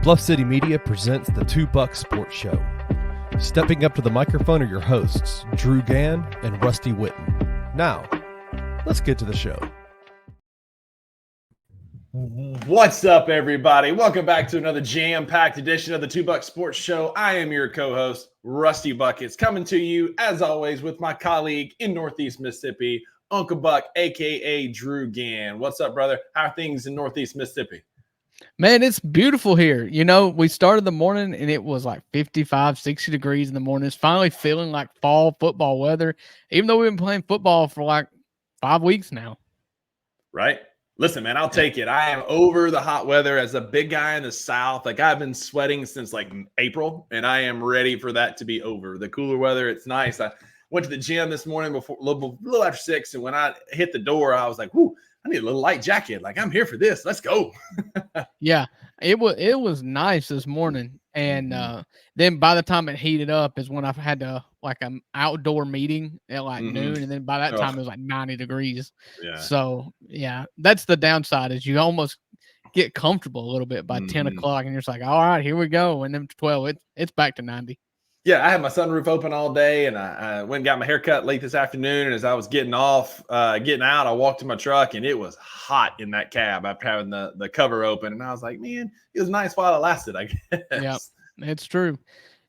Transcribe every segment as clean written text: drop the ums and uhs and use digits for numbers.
Bluff City Media presents the Two Buck Sports Show. Stepping up to the microphone are your hosts, Drew Gann and Rusty Witten. Now, let's get to the show. What's up, everybody? Welcome back to another jam-packed edition of the Two Buck Sports Show. I am your co-host, Rusty Buckets, coming to you, as always, with my colleague in Northeast Mississippi, Uncle Buck, a.k.a. Drew Gann. What's up, brother? How are things in Northeast Mississippi? Man, it's beautiful here. You know, we started the morning and it was like 55, 60 degrees in the morning. It's finally feeling like fall football weather, even though we've been playing football for like 5 weeks now. Right? Listen, man, I'll take it. I am over the hot weather as a big guy in the South. Like, I've been sweating since like April, and I am ready for that to be over. The cooler weather, it's nice. I went to the gym this morning before a little after 6, and when I hit the door, I was like, whoo, I need a little light jacket. Like, I'm here for this. Let's go. Yeah, it was nice this morning. And then by the time it heated up is when I had to like an outdoor meeting at like noon. And then by that time it was like 90 degrees. Yeah. So yeah, that's the downside is you almost get comfortable a little bit by 10 o'clock and you're just like, all right, here we go. And then 12, it's back to 90. Yeah, I had my sunroof open all day, and I went and got my hair cut late this afternoon. And as I was getting out, I walked to my truck, and it was hot in that cab after having the cover open. And I was like, man, it was nice while it lasted, I guess. Yeah, it's true.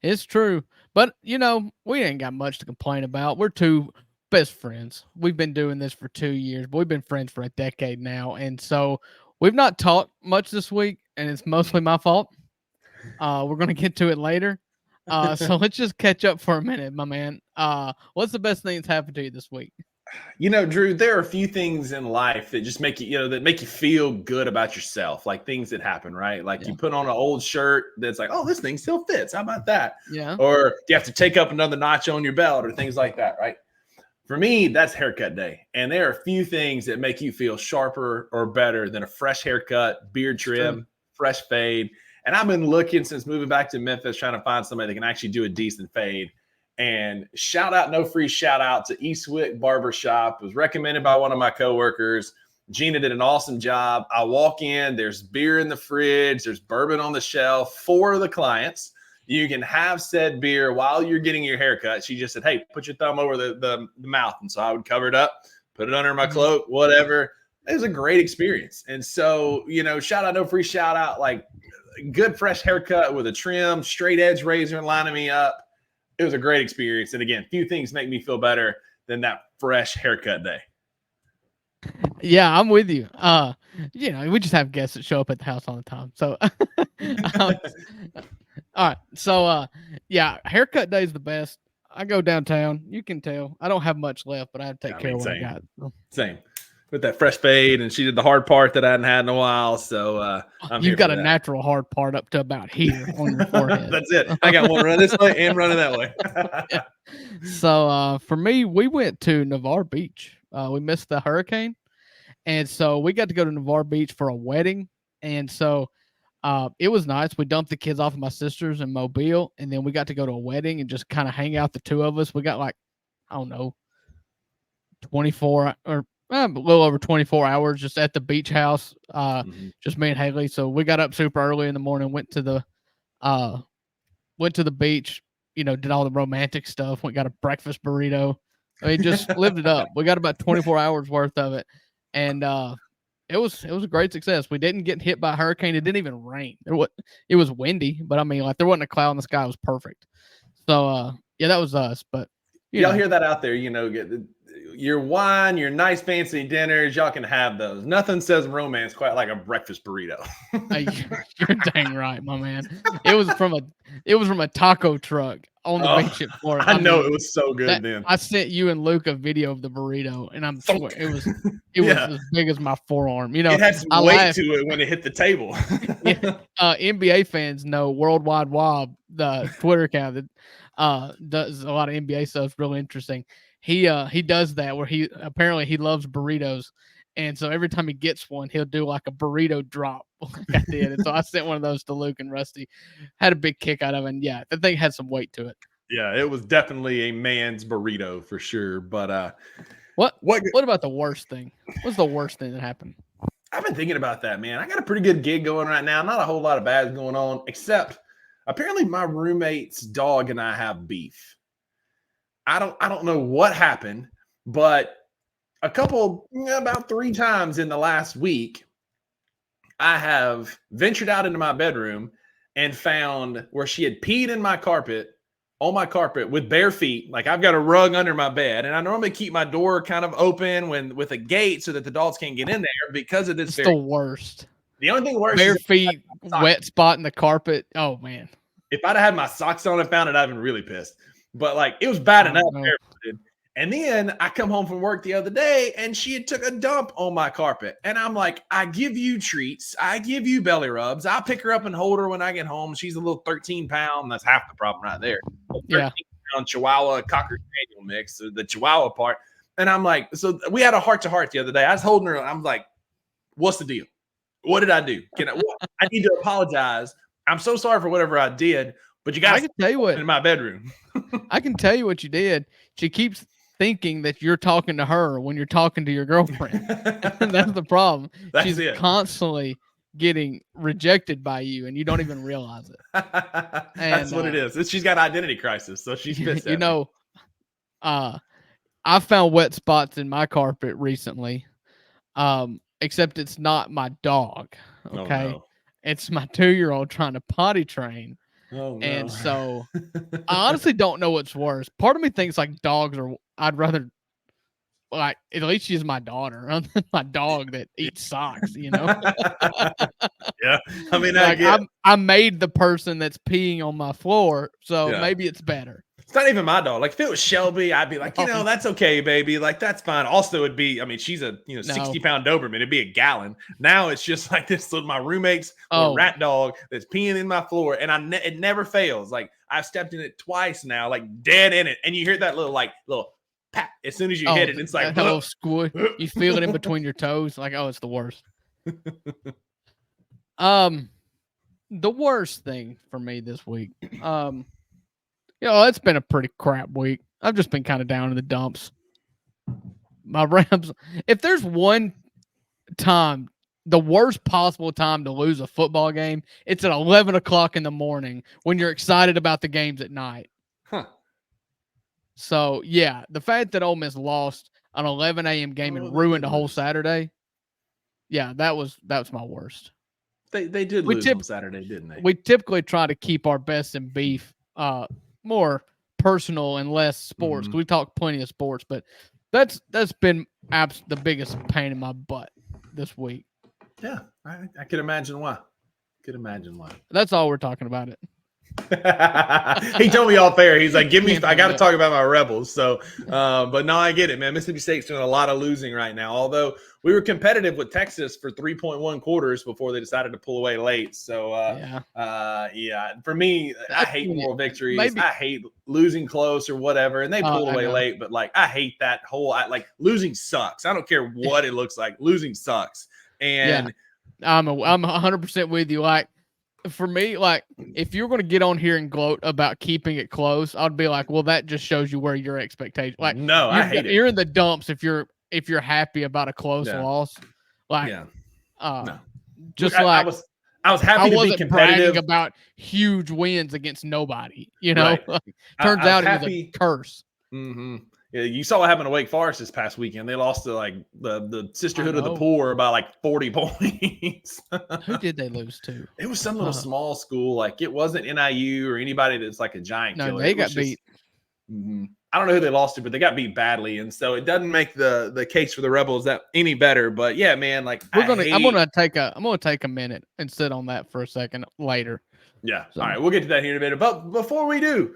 It's true. But, you know, we ain't got much to complain about. We're two best friends. We've been doing this for 2 years, but we've been friends for a decade now. And so we've not talked much this week, and it's mostly my fault. We're going to get to it later. So let's just catch up for a minute, my man. What's the best thing that's happened to you this week? You know, Drew, there are a few things in life that just make you, that make you feel good about yourself, like things that happen, right? Like you put on an old shirt that's like, oh, this thing still fits. How about that? Yeah. Or you have to take up another notch on your belt or things like that, right? For me, that's haircut day. And there are a few things that make you feel sharper or better than a fresh haircut, beard trim, fresh fade. And I've been looking since moving back to Memphis, trying to find somebody that can actually do a decent fade. And no free shout out to Eastwick Barbershop. It was recommended by one of my coworkers. Gina did an awesome job. I walk in, there's beer in the fridge, there's bourbon on the shelf for the clients. You can have said beer while you're getting your haircut. She just said, hey, put your thumb over the mouth. And so I would cover it up, put it under my cloak, whatever. It was a great experience. And so, you know, no free shout out, like, good fresh haircut with a trim, straight edge razor lining me up. It was a great experience. And again, few things make me feel better than that fresh haircut day. Yeah, I'm with you. You know, we just have guests that show up at the house all the time. So all right. So yeah, haircut day is the best. I go downtown. You can tell. I don't have much left, but I have to take care of what I got. Same. With that fresh fade, and she did the hard part that I hadn't had in a while. So you've got a natural hard part up to about here on your forehead. That's it. I got one running this way and running that way. Yeah. So for me, we went to Navarre Beach. We missed the hurricane, and so we got to go to Navarre Beach for a wedding. And so it was nice. We dumped the kids off at my sister's in Mobile, and then we got to go to a wedding and just kind of hang out, the two of us. We got like, I don't know, 24 or a little over 24 hours just at the beach house, just me and Haley. So we got up super early in the morning, went to the beach, you know, did all the romantic stuff, got a breakfast burrito. I mean, just lived it up. We got about 24 hours worth of it. And it was a great success. We didn't get hit by a hurricane. It didn't even rain. It was windy, but I mean, like, there wasn't a cloud in the sky. It was perfect. So yeah, that was us. But y'all hear that out there, you know, get your wine, your nice fancy dinners, y'all can have those. Nothing says romance quite like a breakfast burrito. You're dang right, my man. It was from a taco truck on the beach at Florida. I know, it was so good then. I sent you and Luke a video of the burrito, and it was as big as my forearm. You know, it had some weight to it when it hit the table. NBA fans know Worldwide Wob, the Twitter account that does a lot of NBA stuff. It's really interesting. He does that where he loves burritos, and so every time he gets one, he'll do like a burrito drop like I did. And so I sent one of those to Luke and Rusty. Had a big kick out of it. And yeah, that thing had some weight to it. Yeah, it was definitely a man's burrito for sure. But what about the worst thing? What's the worst thing that happened? I've been thinking about that, man. I got a pretty good gig going right now. Not a whole lot of bad going on, except apparently my roommate's dog and I have beef. I don't know what happened, but about 3 times in the last week, I have ventured out into my bedroom and found where she had peed on my carpet with bare feet. Like I've got a rug under my bed, and I normally keep my door kind of open with a gate so that the dogs can't get in there because of this. It's the worst. The only thing worse bare is feet, wet spot in the carpet. Oh man. If I'd have had my socks on and found it, I'd been really pissed. But like it was bad enough. And then I come home from work the other day and she had took a dump on my carpet. And I'm like, I give you treats. I give you belly rubs. I pick her up and hold her when I get home. She's a little 13-pound. That's half the problem right there. 13-pound Chihuahua Cocker Spaniel mix, the Chihuahua part. And I'm like, so we had a heart-to-heart the other day. I was holding her and I'm like, what's the deal? What did I do? I need to apologize. I'm so sorry for whatever I did, but you guys, I can tell you what in my bedroom. I can tell you what you did. She keeps thinking that you're talking to her when you're talking to your girlfriend. That's the problem. She's constantly getting rejected by you, and you don't even realize it. That's what it is. She's got identity crisis, so she's pissed. You know, I found wet spots in my carpet recently. Except it's not my dog. Okay. Oh, no. It's my 2-year-old trying to potty train. Oh, no. And so I honestly don't know what's worse. Part of me thinks like dogs are, I'd rather, like, at least she's my daughter, other than my dog that eats socks, you know? Yeah. I mean, like, I made the person that's peeing on my floor, so maybe it's better. It's not even my dog. Like, if it was Shelby, I'd be like, that's okay, baby. Like, that's fine. Also, it'd be, I mean, she's a 60-pound Doberman. It'd be a gallon. Now it's just like this. So my roommate's rat dog that's peeing in my floor, and it never fails. Like, I've stepped in it twice now, like dead in it, and you hear that little pat as soon as you hit it. It's like little squish. You feel it in between your toes. Like, oh, it's the worst. The worst thing for me this week. It's been a pretty crap week. I've just been kind of down in the dumps. My Rams, if there's one time, the worst possible time to lose a football game, it's at 11 o'clock in the morning when you're excited about the games at night. Huh. So, yeah, the fact that Ole Miss lost an 11 a.m. game and ruined the whole Saturday, yeah, that was my worst. They did lose on Saturday, didn't they? We typically try to keep our best in beef more personal and less sports. We talk plenty of sports, but that's been the biggest pain in my butt this week. Yeah, I could imagine why. That's all we're talking about it. He told me all fair. He's like, I got to talk about my Rebels. So, but no, I get it, man. Mississippi State's doing a lot of losing right now. Although we were competitive with Texas for 3.1 quarters before they decided to pull away late. So, for me, I hate moral victories. I hate losing close or whatever. And they pulled away late, but like, I hate that whole, losing sucks. I don't care what it looks like. Losing sucks. And I'm 100% with you. Like, for me, like, if you're going to get on here and gloat about keeping it close, I'd be like, well, that just shows you where your expectation. Like, no, I hate it. You're in the dumps if you're happy about a close loss. Like, just look, like I was happy to be competitive bragging about huge wins against nobody. You know, right. Turns out it was a curse. Mm-hmm. Yeah, you saw what happened to Wake Forest this past weekend. They lost to the Sisterhood of the Poor by 40 points. Who did they lose to? It was some little small school. Like, it wasn't NIU or anybody that's like a giant killer. They got beat. I don't know who they lost to, but they got beat badly, and so it doesn't make the case for the Rebels that any better. But yeah, man, like I'm gonna take a minute and sit on that for a second later. Yeah, all right, we'll get to that here in a minute. But before we do.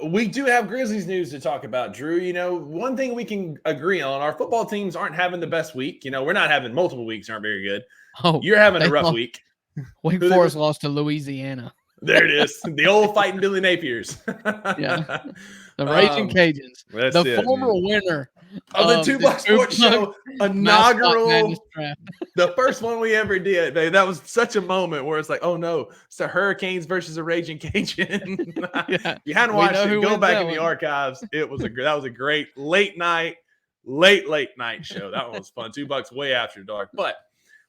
We do have Grizzlies news to talk about, Drew. One thing we can agree on, our football teams aren't having the best week. We're not having multiple weeks, aren't very good. Oh, you're having a rough week. Wake Forest lost to Louisiana. There it is. The old fighting Billy Napiers. Yeah. The Raging Cajuns. The former winner of the Two Buck Sports Show inaugural. The first one we ever did, babe. That was such a moment where it's like, oh no, it's the Hurricanes versus a Raging Cajun. You hadn't watched it, go back in the archives. That was a great late night show. That one was fun. $2 way after dark. But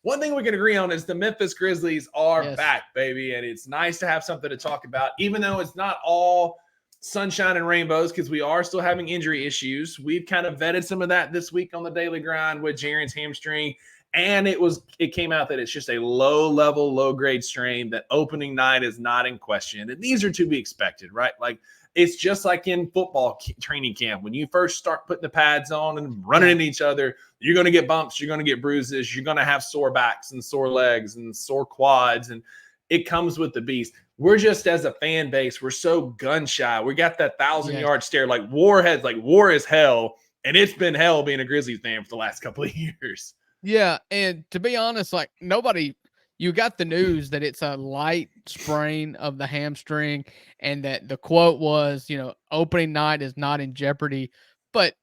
one thing we can agree on is the Memphis Grizzlies are Yes. back, baby. And it's nice to have something to talk about, even though it's not all sunshine and rainbows, because we are still having injury issues. We've kind of vetted some of that this week on the Daily Grind with Jaren's hamstring. And it came out that it's just a low-level, low-grade strain, that opening night is not in question. And these are to be expected, right? Like, it's just like in football training camp. When you first start putting the pads on and running into each other, you're going to get bumps, you're going to get bruises, you're going to have sore backs and sore legs and sore quads, and it comes with the beast. We're just, as a fan base, we're so gun shy. We got that 1,000-yard stare, like war is hell, and it's been hell being a Grizzlies fan for the last couple of years. Yeah, and to be honest, like you got the news that it's a light sprain of the hamstring, and that the quote was, opening night is not in jeopardy. But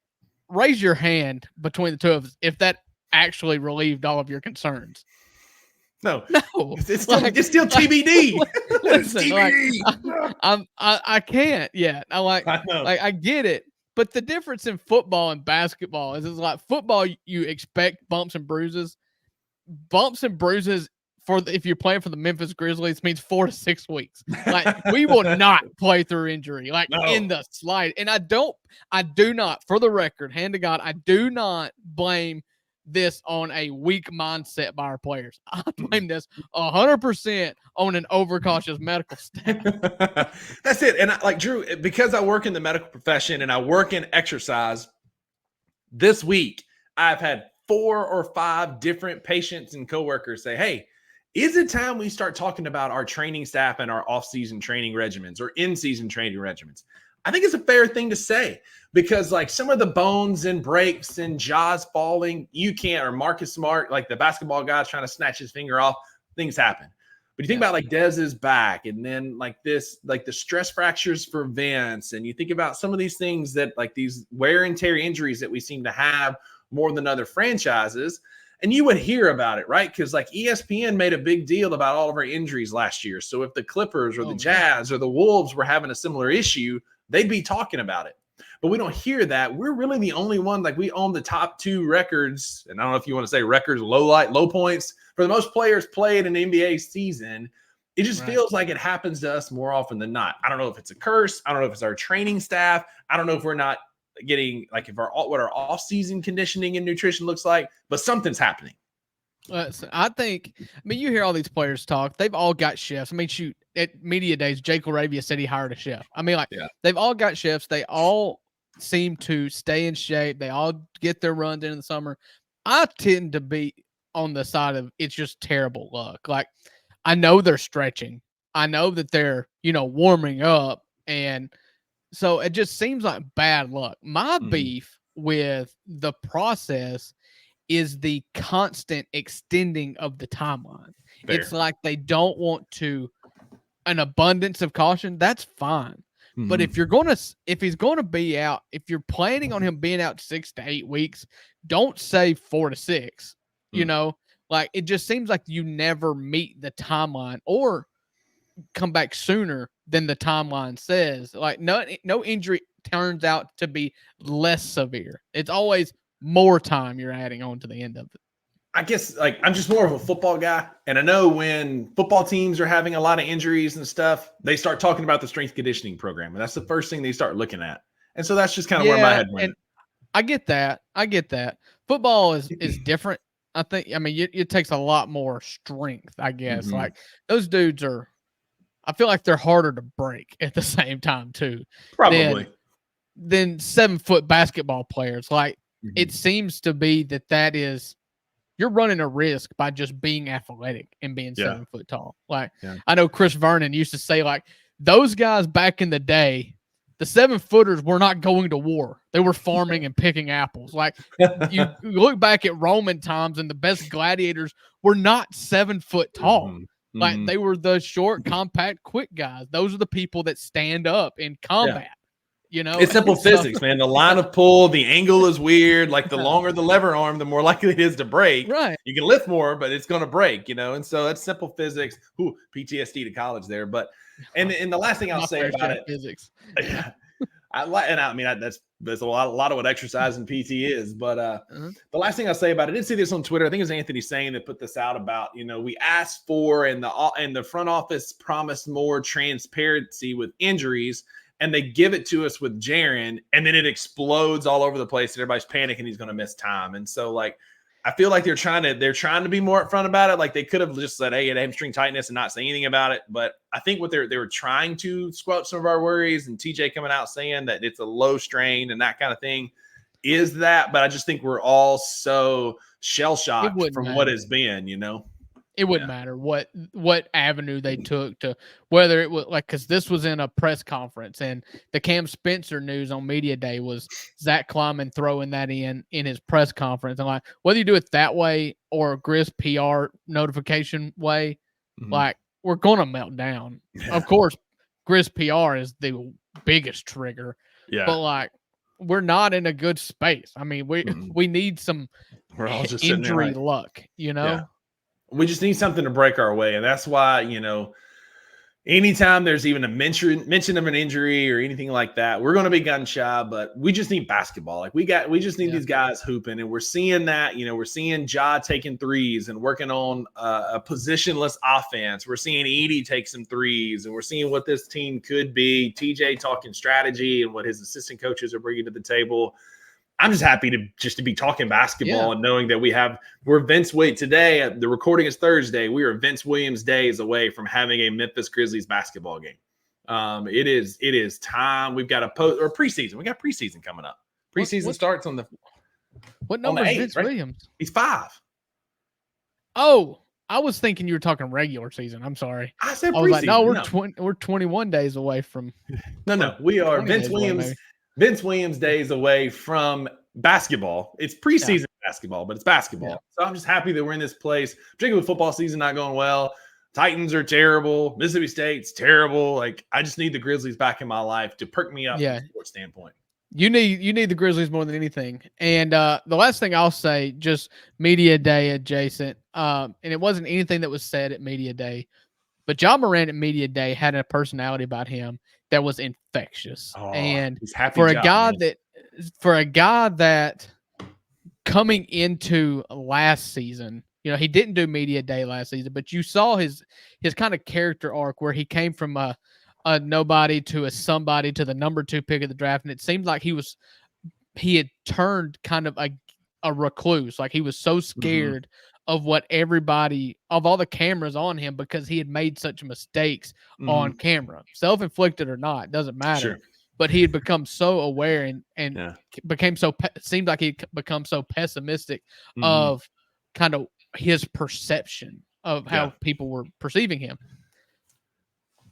raise your hand between the two of us if that actually relieved all of your concerns. No, it's still like, TBD. Listen, TBD. I can't yet. I get it. But the difference in football and basketball is, it's like football, you expect bumps and bruises. Bumps and bruises if you're playing for the Memphis Grizzlies means 4 to 6 weeks. Like, we will not play through injury, in the slide. And I do not, for the record, hand to God, I do not blame this on a weak mindset by our players. I blame this 100% on an overcautious medical staff. That's it. And Drew, because I work in the medical profession and I work in exercise, this week I've had 4 or 5 different patients and coworkers say, hey, is it time we start talking about our training staff and our off-season training regimens or in-season training regimens? I think it's a fair thing to say, because some of the bones and breaks and jaws falling, you can't, or Marcus Smart, like the basketball guy's trying to snatch his finger off, things happen. But you think about Dez's back, and then the stress fractures for Vince, and you think about some of these things that these wear and tear injuries that we seem to have more than other franchises. And you would hear about it, right? Because ESPN made a big deal about all of our injuries last year. So if the Clippers or the Jazz or the Wolves were having a similar issue, they'd be talking about it. But we don't hear that. We're really the only one. We own the top 2 records. And I don't know if you want to say records, low points for the most players played in an NBA season. It just feels like it happens to us more often than not. I don't know if it's a curse. I don't know if it's our training staff. I don't know if we're not getting what our off-season conditioning and nutrition looks like, but something's happening. So you hear all these players talk. They've all got shifts. Shoot, at media days, Jake Laravia said he hired a chef. They've all got shifts. They all seem to stay in shape. They all get their runs in the summer. I tend to be on the side of it's just terrible luck. I know they're stretching. I know that they're, warming up. And so it just seems like bad luck. My beef with the process is the constant extending of the timeline. Fair. It's like they don't want to, an abundance of caution. That's fine. But if he's going to be out, if you're planning on him being out 6 to 8 weeks, don't say 4 to 6, it just seems like you never meet the timeline or come back sooner than the timeline says. No injury turns out to be less severe. It's always more time you're adding on to the end of it. I guess I'm just more of a football guy. And I know when football teams are having a lot of injuries and stuff, they start talking about the strength conditioning program. And that's the first thing they start looking at. And so that's just kind of where my head went. And I get that. Football is different. I think, it takes a lot more strength, I guess. Those dudes I feel like they're harder to break at the same time too. Probably. Than 7-foot basketball players. It seems to be that is, you're running a risk by just being athletic and being 7 foot tall. I know Chris Vernon used to say, those guys back in the day, the 7-footers were not going to war. They were farming and picking apples. You look back at Roman times, and the best gladiators were not 7 foot tall. They were the short, compact, quick guys. Those are the people that stand up in combat. It's simple physics, man. The line of pull, the angle is weird. The longer the lever arm, the more likely it is to break. Right. You can lift more, but it's going to break, And so that's simple physics. PTSD to college there. But, and the last thing I'll say about it. Physics. That's a lot of what exercise and PT is. But the last thing I'll say about it, I did see this on Twitter. I think it was Anthony Sane that put this out about, we asked for and the front office promised more transparency with injuries, and they give it to us with Jaren, and then it explodes all over the place, and everybody's panicking he's going to miss time. And so, like, I feel like they're trying to be more upfront about it. Like, they could have just said, hey, it hamstring tightness and not say anything about it. But I think what they were trying to squelch some of our worries, and TJ coming out saying that it's a low strain and that kind of thing is that. But I just think we're all so shell-shocked from what has been, It wouldn't matter what avenue they took to, whether it was like, because this was in a press conference, and the Cam Spencer news on media day was Zach Kleiman throwing that in his press conference. And like, whether you do it that way or Grizz PR notification way, like, we're gonna melt down. Yeah. Of course, Grizz PR is the biggest trigger. Yeah, but like, we're not in a good space. I mean, we need some injury luck, Yeah. We just need something to break our way. And that's why, anytime there's even a mention of an injury or anything like that, we're going to be gun shy, but we just need basketball. Like, we just need these guys hooping, and we're seeing that, we're seeing Ja taking threes and working on a positionless offense. We're seeing Edie take some threes, and we're seeing what this team could be. TJ talking strategy and what his assistant coaches are bringing to the table. I'm just happy to be talking basketball and knowing that we're Vince Williams today. The recording is Thursday. We are Vince Williams days away from having a Memphis Grizzlies basketball game. It is time. We've got preseason. We got preseason coming up. Preseason starts on the. What number is Vince Williams? He's 5. Oh, I was thinking you were talking regular season. I'm sorry. I said preseason. No, we're 21 days away from. No, we are Vince Williams. Vince Williams days away from basketball. It's preseason basketball, but it's basketball. Yeah. So I'm just happy that we're in this place, particularly with football season not going well. Titans are terrible. Mississippi State's terrible. Like, I just need the Grizzlies back in my life to perk me up from a sports standpoint. You need the Grizzlies more than anything. And the last thing I'll say, just media day adjacent, and it wasn't anything that was said at media day, but John Morant at media day had a personality about him that was infectious. And for a guy that coming into last season, he didn't do media day last season, but you saw his kind of character arc where he came from a nobody to a somebody to the number 2 pick of the draft. And it seemed like he had turned kind of a recluse. Like, he was so scared of what of all the cameras on him, because he had made such mistakes on camera, self-inflicted or not, doesn't matter. Sure. But he had become so aware and became seemed like he'd become so pessimistic of kind of his perception of how people were perceiving him.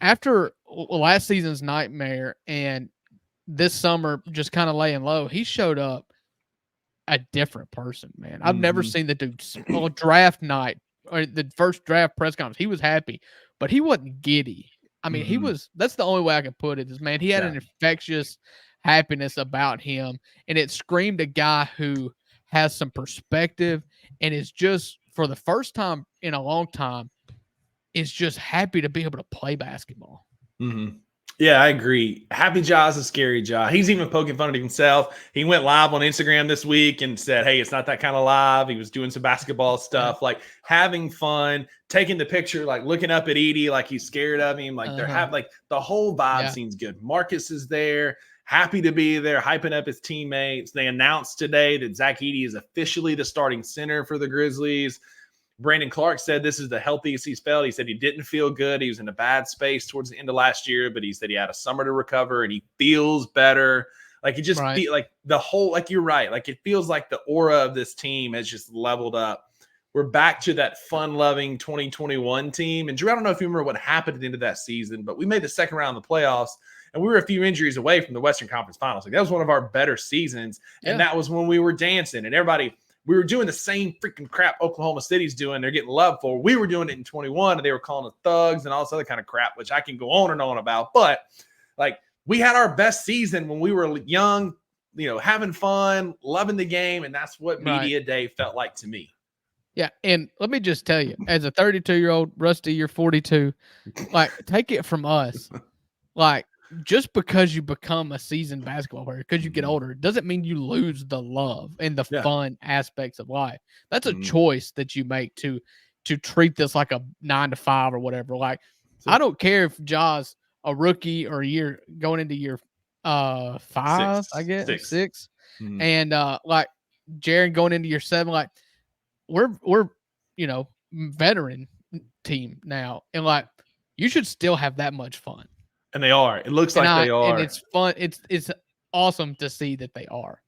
After last season's nightmare and this summer just kind of laying low, he showed up a different person, man. I've never seen the dude on draft night or the first draft press conference. He was happy, but he wasn't giddy. I mean, that's the only way I can put it is, man, he had an infectious happiness about him, and it screamed a guy who has some perspective and is just, for the first time in a long time, is just happy to be able to play basketball. Yeah, I agree. Happy Ja is a scary Ja. He's even poking fun at himself. He went live on Instagram this week and said, hey, it's not that kind of live. He was doing some basketball stuff, like having fun, taking the picture, like looking up at Edie like he's scared of him. Like, they're like the whole vibe seems good. Marcus is there, happy to be there, hyping up his teammates. They announced today that Zach Edey is officially the starting center for the Grizzlies. Brandon Clark said this is the healthiest he's felt. He said he didn't feel good. He was in a bad space towards the end of last year, but he said he had a summer to recover and he feels better. Like, it just like the whole, like, you're right. Like, it feels like the aura of this team has just leveled up. We're back to that fun-loving 2021 team. And Drew, I don't know if you remember what happened at the end of that season, but we made the second round of the playoffs, and we were a few injuries away from the Western Conference Finals. Like, that was one of our better seasons, and that was when we were dancing, and everybody – we were doing the same freaking crap Oklahoma City's doing. They're getting love for. We were doing it in 21, and they were calling us thugs and all this other kind of crap, which I can go on and on about. But, like, we had our best season when we were young, having fun, loving the game, and that's what media day felt like to me. Yeah, and let me just tell you, as a 32-year-old, Rusty, you're 42, like, take it from us. Like, just because you become a seasoned basketball player, because you get older, doesn't mean you lose the love and the fun aspects of life. That's a choice that you make to treat this like a 9 to 5 or whatever. Like, I don't care if Ja's a rookie or going into year 5, I guess 6. And like Jaron going into year 7, like we're veteran team now, and like you should still have that much fun. And they are. It looks like they are. And it's fun. It's awesome to see that they are.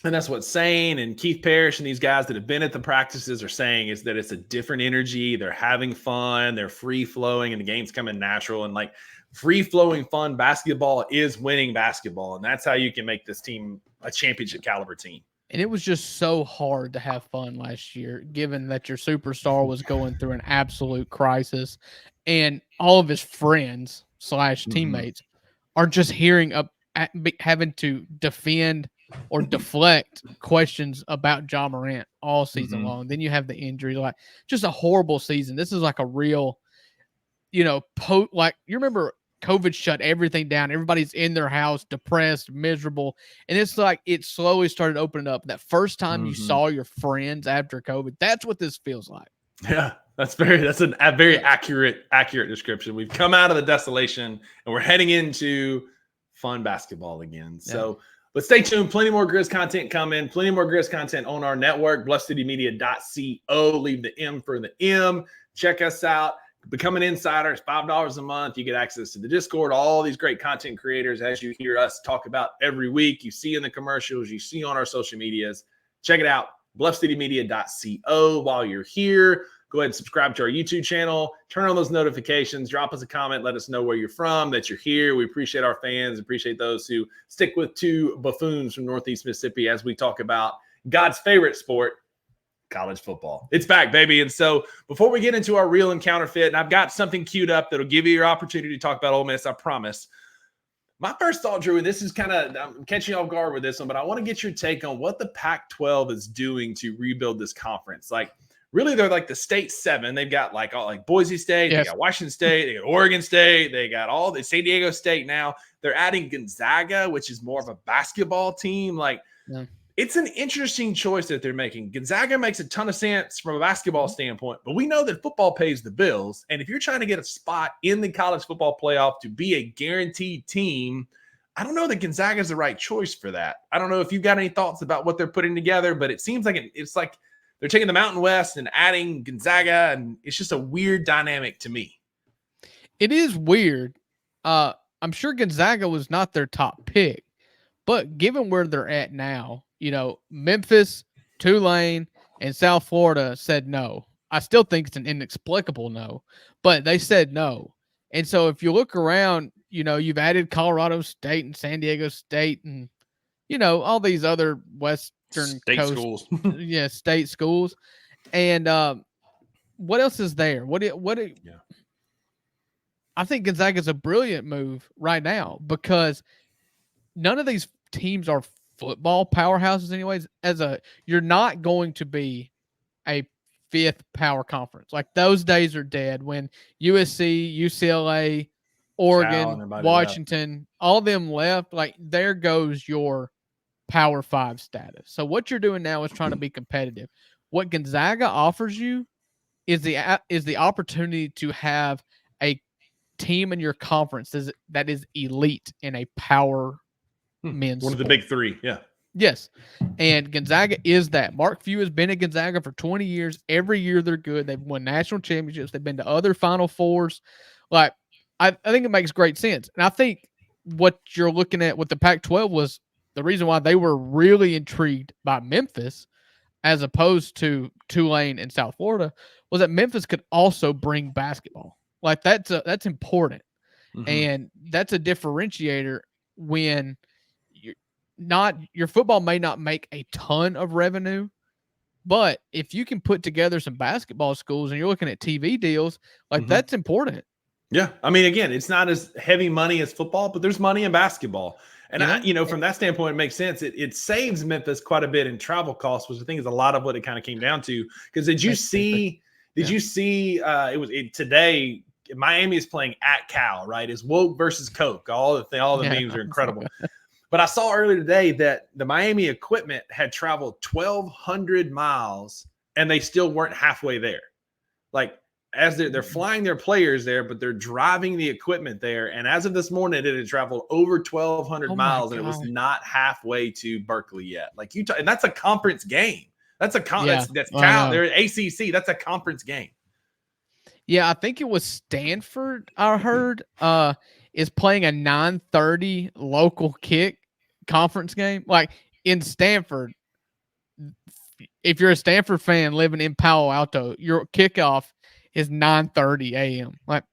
And that's what Sane and Keith Parrish and these guys that have been at the practices are saying, is that it's a different energy. They're having fun. They're free flowing, and the game's coming natural. And like free flowing fun basketball is winning basketball. And that's how you can make this team a championship caliber team. And it was just so hard to have fun last year, given that your superstar was going through an absolute crisis, and all of his friends / teammates are just having to defend or deflect questions about Ja Morant all season long. Then you have the injury, like just a horrible season. This is like a real, like you remember COVID shut everything down. Everybody's in their house, depressed, miserable. And it's like it slowly started opening up. That first time you saw your friends after COVID, that's what this feels like. Yeah, that's a very accurate description. We've come out of the desolation and we're heading into fun basketball again. So, but stay tuned. Plenty more Grizz content coming. Plenty more Grizz content on our network, bluffcitymedia.co. Leave the M for the M. Check us out. Become an insider. It's $5 a month. You get access to the Discord, all these great content creators, as you hear us talk about every week. You see in the commercials, you see on our social medias. Check it out, bluffcitymedia.co. While you're here, go ahead and subscribe to our YouTube channel. Turn on those notifications. Drop us a comment. Let us know where you're from, that you're here. We appreciate our fans. Appreciate those who stick with two buffoons from Northeast Mississippi as we talk about God's favorite sport, college football. It's back, baby. And so before we get into our real and counterfeit, and I've got something queued up that'll give you your opportunity to talk about Ole Miss, I promise. My first thought, Drew, and this is I'm catching you off guard with this one, but I want to get your take on what the Pac-12 is doing to rebuild this conference. Like, really, they're like the state 7. They've got like Boise State, they got Washington State, they got Oregon State, they got all the San Diego State now. They're adding Gonzaga, which is more of a basketball team. Like, it's an interesting choice that they're making. Gonzaga makes a ton of sense from a basketball standpoint, but we know that football pays the bills. And if you're trying to get a spot in the college football playoff to be a guaranteed team, I don't know that Gonzaga is the right choice for that. I don't know if you've got any thoughts about what they're putting together, but it seems like it's like they're taking the Mountain West and adding Gonzaga, and it's just a weird dynamic to me. It is weird. I'm sure Gonzaga was not their top pick, but given where they're at now, Memphis, Tulane, and South Florida said no. I still think it's an inexplicable no, but they said no. And so if you look around, you've added Colorado State and San Diego State and, all these other Western state coast, schools. state schools. And what else is there? I think Gonzaga is a brilliant move right now because none of these teams are football powerhouses anyways. You're not going to be a 5th power conference. Like, those days are dead when USC, UCLA, Oregon, Washington, all them left. Like, there goes your Power 5 status. So what you're doing now is trying to be competitive. What Gonzaga offers you is the opportunity to have a team in your conference that is elite in a power men's one of the sport. big 3. Yeah. Yes. And Gonzaga is that. Mark Few has been at Gonzaga for 20 years. Every year they're good. They've won national championships. They've been to other Final Fours. Like, I think it makes great sense. And I think what you're looking at with the Pac-12 was the reason why they were really intrigued by Memphis as opposed to Tulane and South Florida was that Memphis could also bring basketball. Like, that's important. And that's a differentiator when your football may not make a ton of revenue, but if you can put together some basketball schools and you're looking at TV deals, like that's important. Yeah. I mean, again, it's not as heavy money as football, but there's money in basketball. And from that standpoint, it makes sense. It saves Memphis quite a bit in travel costs, which I think is a lot of what it kind of came down to. Because did you see today, Miami is playing at Cal, right? It's woke versus Coke. All the memes are incredible. But I saw earlier today that the Miami equipment had traveled 1,200 miles and they still weren't halfway there. Like, as they're flying their players there, but they're driving the equipment there. And as of this morning, it had traveled over 1,200 miles, and it was not halfway to Berkeley yet. Like and that's a conference game. That's a that's Cal. They're ACC. That's a conference game. Yeah, I think it was Stanford. I heard is playing a 9:30 local kick conference game. Like in Stanford, if you're a Stanford fan living in Palo Alto, your kickoff is 9:30 a.m. Like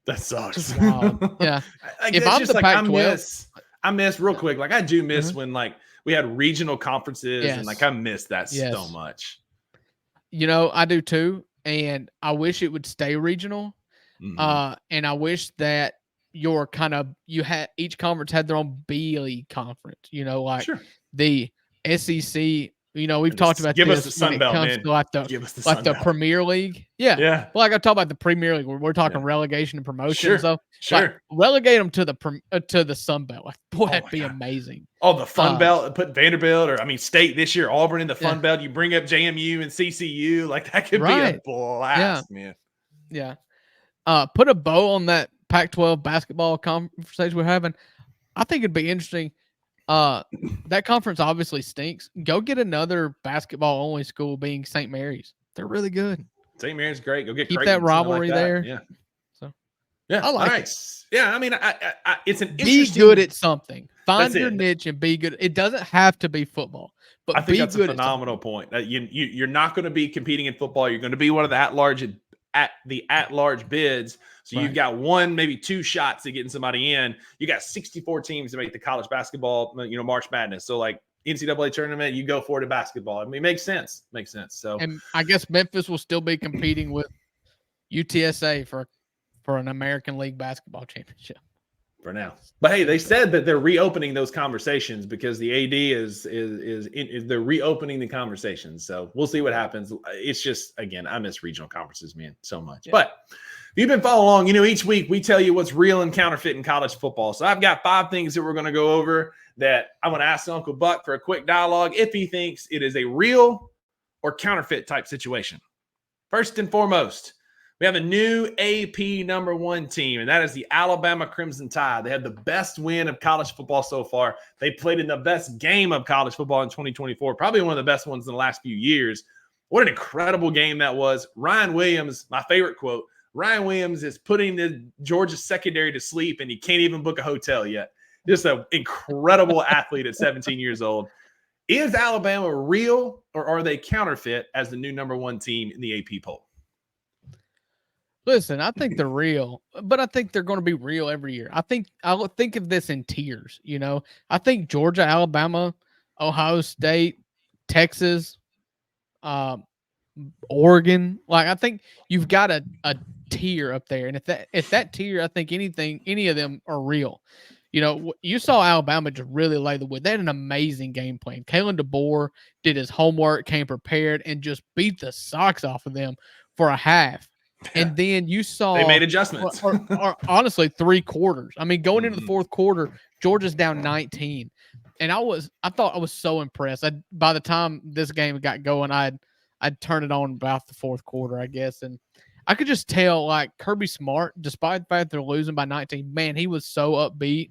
that sucks. Yeah. If I'm the Pac-12, I miss real quick. Like I do miss when like we had regional conferences and like I miss that so much. You know, I do too. And I wish it would stay regional. And I wish that each conference had their own B League conference, you know, like the SEC. You know, we've talked about give this us the Sun Belt, man. Give us the Premier League. Yeah. Well, like I talk about the Premier League, we're talking relegation and promotion. So like, relegate them to the Sun Belt. Like, boy, that'd be amazing. Oh, the Fun Belt, put Vanderbilt State this year, Auburn in the Fun Belt. You bring up JMU and CCU, like that could be a blast, man. Yeah. Put a bow on that Pac-12 basketball conversation we're having. I think it'd be interesting. That conference obviously stinks. Go get another basketball only school, being St. Mary's. They're really good. St. Mary's great. Go get keep that rivalry there. Yeah. So I like it. Yeah, I mean, it's an interesting. Be good at something. Find your niche and be good. It doesn't have to be football, but I think that's a phenomenal point. You're not going to be competing in football. You're going to be one of the at-large bids. So you've got one, maybe two shots at getting somebody in. You got 64 teams to make the college basketball, March Madness. So like NCAA tournament, you go for it in basketball. I mean, it makes sense. So, and I guess Memphis will still be competing with UTSA for an American League basketball championship for now. But hey, they said that they're reopening those conversations because the AD is they're reopening the conversations. So we'll see what happens. It's just, again, I miss regional conferences, man, so much. Yeah. But if you've been following along, each week we tell you what's real and counterfeit in college football. So I've got 5 things that we're going to go over that I want to ask Uncle Buck for a quick dialogue if he thinks it is a real or counterfeit type situation. First and foremost, we have a new AP number 1 team, and that is the Alabama Crimson Tide. They had the best win of college football so far. They played in the best game of college football in 2024, probably one of the best ones in the last few years. What an incredible game that was. Ryan Williams, my favorite quote, Ryan Williams is putting the Georgia secondary to sleep, and he can't even book a hotel yet. Just an incredible athlete at 17 years old. Is Alabama real, or are they counterfeit as the new number 1 team in the AP poll? Listen, I think they're real, but I think they're going to be real every year. I'll think of this in tiers, I think Georgia, Alabama, Ohio State, Texas, Oregon. Like, I think you've got a tier up there. And if that tier, I think any of them are real. You saw Alabama just really lay the wood. They had an amazing game plan. Kalen DeBoer did his homework, came prepared, and just beat the socks off of them for a half. And then you saw they made adjustments. or honestly, 3 quarters. I mean, going into the 4th quarter, Georgia's down 19, and I thought I was so impressed. By the time this game got going, I'd turn it on about the 4th quarter, I guess, and I could just tell, like, Kirby Smart, despite the fact they're losing by 19, man, he was so upbeat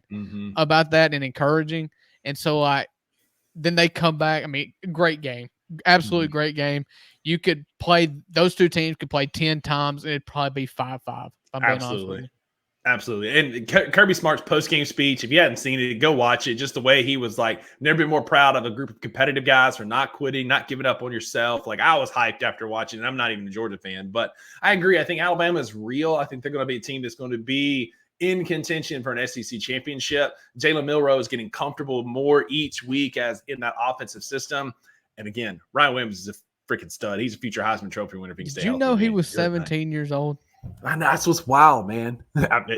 about that and encouraging. And so, like, then they come back. I mean, great game. Absolutely great game. You could play – those 2 teams could play 10 times, and it'd probably be 5-5, if I'm being honest with you. Absolutely. And Kirby Smart's post-game speech, if you hadn't seen it, go watch it. Just the way he was like, never been more proud of a group of competitive guys for not quitting, not giving up on yourself. Like, I was hyped after watching, and I'm not even a Georgia fan. But I agree. I think Alabama is real. I think they're going to be a team that's going to be in contention for an SEC championship. Jalen Milroe is getting comfortable more each week as in that offensive system. And again, Ryan Williams is a freaking stud. He's a future Heisman Trophy winner if he can stay healthy. Did you know he was 17 years old? I know, that's what's wild, man.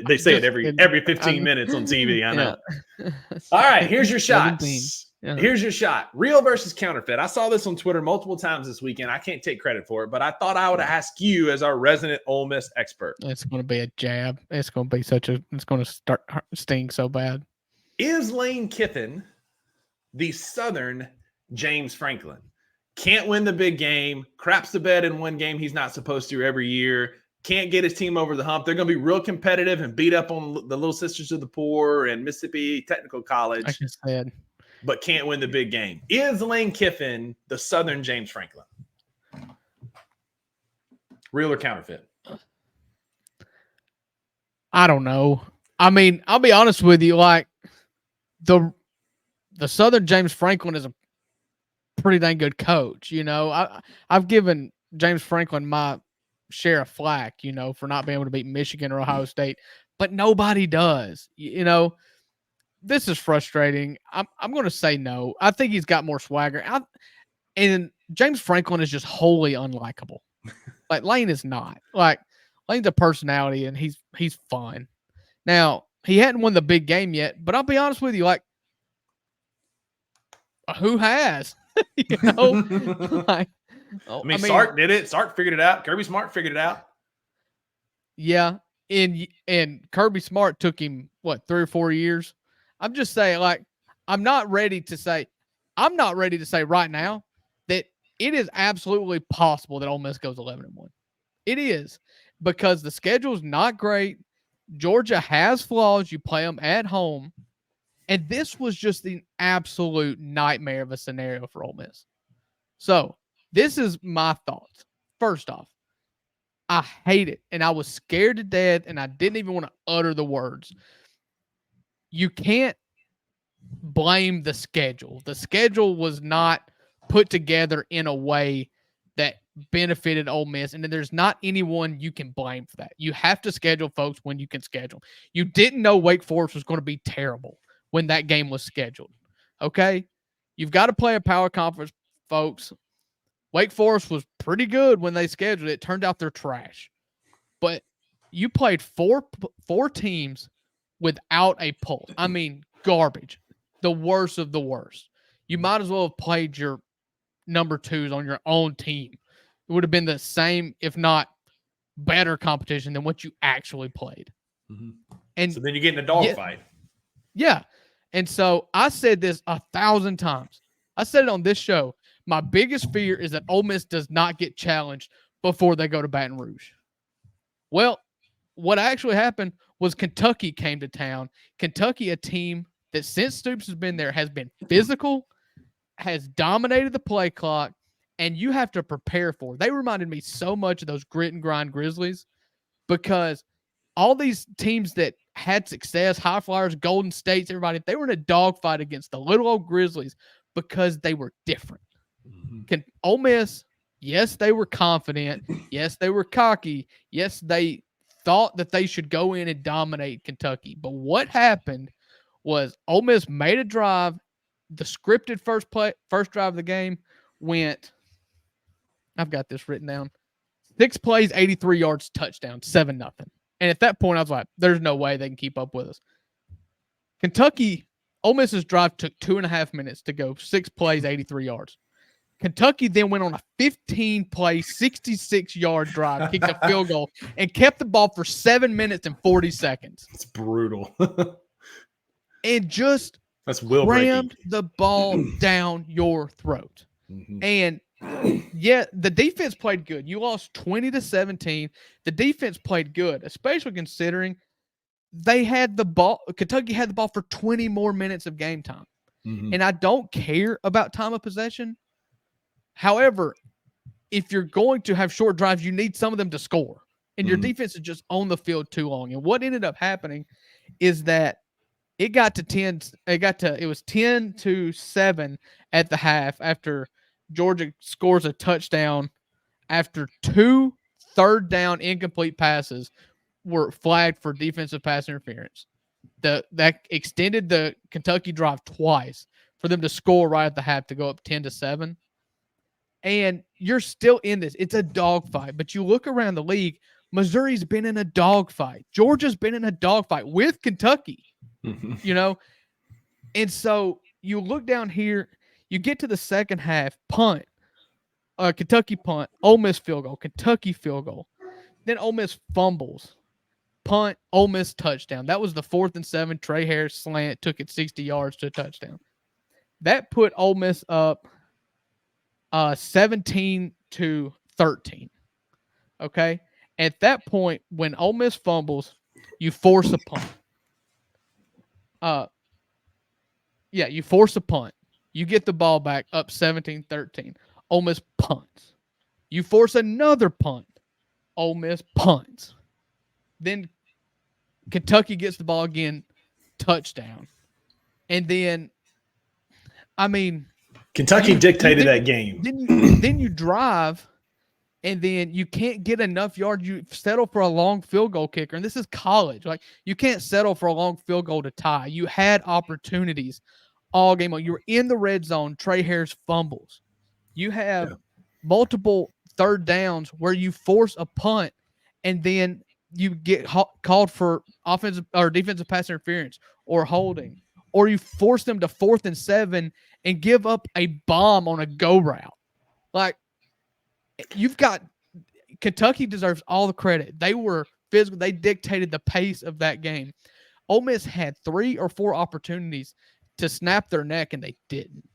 They say it every 15 minutes on TV. I know. Yeah. All right, here's your shots. Yeah. Here's your shot. Real versus counterfeit. I saw this on Twitter multiple times this weekend. I can't take credit for it, but I thought I would ask you as our resident Ole Miss expert. It's going to be a jab. It's going to be it's going to sting so bad. Is Lane Kiffin the Southern James Franklin? Can't win the big game, craps the bed in one game he's not supposed to every year, can't get his team over the hump. They're going to be real competitive and beat up on the Little Sisters of the Poor and Mississippi Technical College. I just said. But can't win the big game. Is Lane Kiffin the Southern James Franklin? Real or counterfeit? I don't know. I mean, I'll be honest with you. Like the Southern James Franklin is a pretty dang good coach. You know, I've given James Franklin my share of flack, you know, for not being able to beat Michigan or Ohio State, but nobody does. You know. This is frustrating. I'm going to say no. I think he's got more swagger. And James Franklin is just wholly unlikable. Like Lane is not. Like Lane's a personality and he's fun. Now, he hadn't won the big game yet, but I'll be honest with you, like who has? You know? Like, I mean, Sark did it. Sark figured it out. Kirby Smart figured it out. Yeah. And Kirby Smart took him, 3 or 4 years? I'm just saying, like, I'm not ready to say right now that it is absolutely possible that Ole Miss goes 11-1. It is, because the schedule is not great. Georgia has flaws. You play them at home. And this was just an absolute nightmare of a scenario for Ole Miss. So this is my thoughts. First off, I hate it. And I was scared to death, and I didn't even want to utter the words. You can't blame the schedule. The schedule was not put together in a way that benefited Ole Miss, and then there's not anyone you can blame for that. You have to schedule folks when you can schedule. You didn't know Wake Forest was going to be terrible when that game was scheduled. Okay? You've got to play a power conference, folks. Wake Forest was pretty good when they scheduled it. Turned out they're trash. But you played four teams without a pulse. I mean, garbage. The worst of the worst. You might as well have played your number twos on your own team. It would have been the same, if not better competition than what you actually played. Mm-hmm. And so then you get in a dogfight. Yeah. And so I said this 1,000 times. I said it on this show. My biggest fear is that Ole Miss does not get challenged before they go to Baton Rouge. Well, what actually happened was Kentucky came to town. Kentucky, a team that since Stoops has been there, has been physical, has dominated the play clock, and you have to prepare for it. They reminded me so much of those grit and grind Grizzlies, because all these teams that had success, High Flyers, Golden States, everybody, they were in a dogfight against the little old Grizzlies because they were different. Mm-hmm. Ole Miss, yes, they were confident. Yes, they were cocky. Yes, they thought that they should go in and dominate Kentucky. But what happened was Ole Miss made a drive. The scripted first drive of the game went, I've got this written down, 6 plays, 83 yards, touchdown, 7-0. And at that point, I was like, there's no way they can keep up with us. Kentucky, Ole Miss's drive took 2.5 minutes to go, 6 plays, 83 yards. Kentucky then went on a 15-play, 66-yard drive, kicked a field goal, and kept the ball for 7 minutes and 40 seconds. It's brutal. And just rammed the ball down your throat. Mm-hmm. And yeah, the defense played good. You lost 20-17. The defense played good, especially considering they had the ball. Kentucky had the ball for 20 more minutes of game time. Mm-hmm. And I don't care about time of possession. However, if you're going to have short drives, you need some of them to score. And your defense is just on the field too long. And what ended up happening is that it was 10-7 at the half after Georgia scores a touchdown after 2 third-down incomplete passes were flagged for defensive pass interference. That extended the Kentucky drive twice for them to score right at the half to go up 10-7. And you're still in this. It's a dogfight. But you look around the league, Missouri's been in a dogfight. Georgia's been in a dogfight with Kentucky, you know? And so you look down here, you get to the second half, punt, Kentucky punt, Ole Miss field goal, Kentucky field goal. Then Ole Miss fumbles, punt, Ole Miss touchdown. That was the 4th and 7. Trey Harris slant, took it 60 yards to a touchdown. That put Ole Miss up 17-13. Okay? At that point, when Ole Miss fumbles, you force a punt. You force a punt. You get the ball back up 17-13. Ole Miss punts. You force another punt. Ole Miss punts. Then Kentucky gets the ball again, touchdown. And then, Kentucky dictated that game. Then you drive, and then you can't get enough yards. You settle for a long field goal kicker. And this is college. Like, you can't settle for a long field goal to tie. You had opportunities all game long. You were in the red zone. Trey Harris fumbles. You have multiple third downs where you force a punt, and then you get called for offensive or defensive pass interference or holding, or you force them to 4th and 7 and give up a bomb on a go route. Like, you've got Kentucky deserves all the credit. They were physical. They dictated the pace of that game. Ole Miss had 3 or 4 opportunities to snap their neck, and they didn't.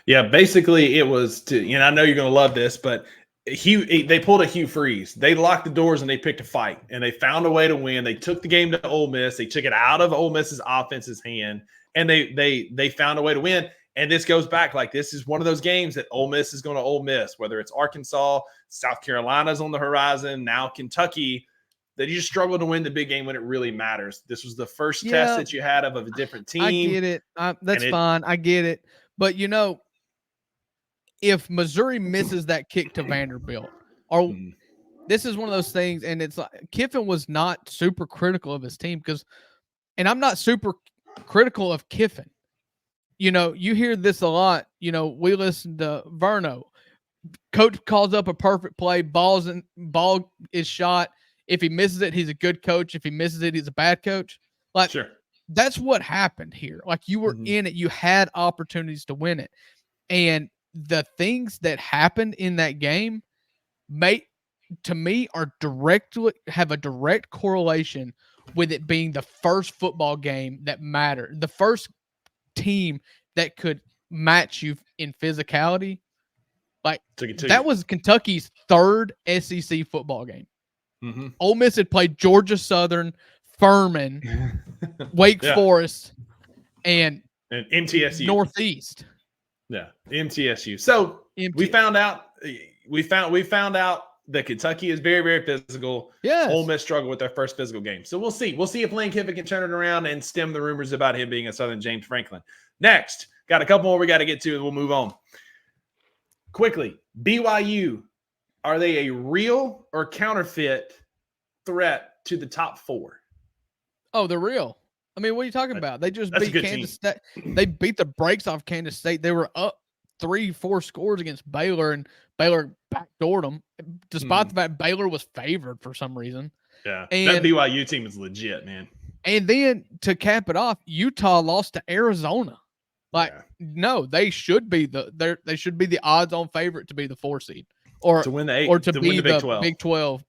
Yeah, basically it was to, I know you're going to love this, but they pulled a Hugh Freeze. They locked the doors and they picked a fight, and they found a way to win. They took the game to Ole Miss. They took it out of Ole Miss's offense's hand, and they found a way to win. And this goes back, like, this is one of those games that Ole Miss is going to Ole Miss, whether it's Arkansas, South Carolina's on the horizon, now Kentucky, that you just struggle to win the big game when it really matters. This was the first test that you had of a different team. I get it. That's fine. I get it. But, if Missouri misses that kick to Vanderbilt, or this is one of those things, and it's like Kiffin was not super critical of his team and I'm not super critical of Kiffin. You hear this a lot. We listen to Verno. Coach calls up a perfect play. Ball is shot. If he misses it, he's a good coach. If he misses it, he's a bad coach. Like, sure. That's what happened here. Like, you were in it. You had opportunities to win it. And the things that happened in that game to me have a direct correlation with it being the first football game that mattered. The first team that could match you in physicality. Like, that was Kentucky's 3rd SEC football game. Mm-hmm. Ole Miss had played Georgia Southern, Furman, Wake Forest, and MTSU Northeast. Yeah, MTSU. So we found out that Kentucky is very, very physical. Yes. Ole Miss struggled with their first physical game. So we'll see. We'll see if Lane Kiffin can turn it around and stem the rumors about him being a Southern James Franklin. Next, got a couple more we got to get to, and we'll move on. Quickly, BYU, are they a real or counterfeit threat to the top 4? Oh, they're real. What are you talking about? They just beat Kansas State. They beat the brakes off Kansas State. They were up 3-4 scores against Baylor, and Baylor backdoored them, despite the fact Baylor was favored for some reason. Yeah, that BYU team is legit, man. And then to cap it off, Utah lost to Arizona. No, they should be the odds-on favorite to be the 4 seed, or to win the 8, or to be win the Big 12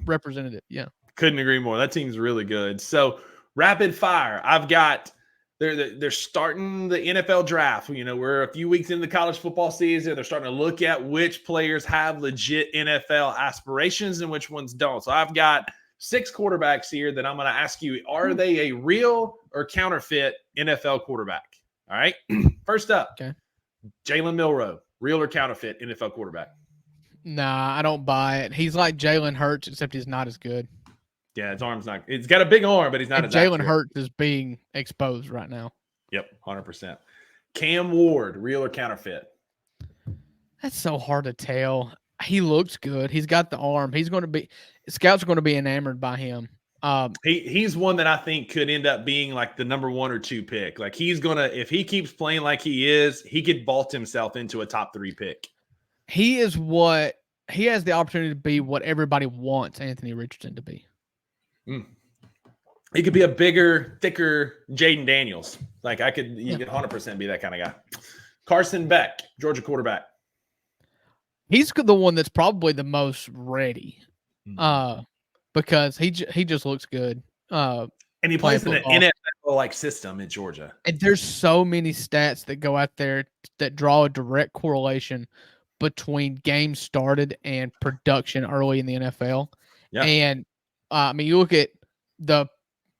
representative. Yeah, couldn't agree more. That team's really good. So rapid fire, I've got. They're starting the NFL draft. We're a few weeks into the college football season. They're starting to look at which players have legit NFL aspirations and which ones don't. So I've got 6 quarterbacks here that I'm going to ask you, are they a real or counterfeit NFL quarterback? All right. First up, Jalen Milroe, real or counterfeit NFL quarterback? Nah, I don't buy it. He's like Jalen Hurts, except he's not as good. Yeah, his arm's not. It's got a big arm, but he's not as Jalen Hurts is being exposed right now. Yep, 100%. Cam Ward, real or counterfeit? That's so hard to tell. He looks good. He's got the arm. Scouts are going to be enamored by him. He's one that I think could end up being like the number 1 or 2 pick. Like, if he keeps playing like he is, he could vault himself into a top 3 pick. He has the opportunity to be what everybody wants Anthony Richardson to be. He could be a bigger, thicker Jaden Daniels. Like you could 100% be that kind of guy. Carson Beck, Georgia quarterback. He's the one that's probably the most ready, because he just looks good. And he plays in an NFL-like system in Georgia. And there's so many stats that go out there that draw a direct correlation between games started and production early in the NFL. Yeah. And you look at the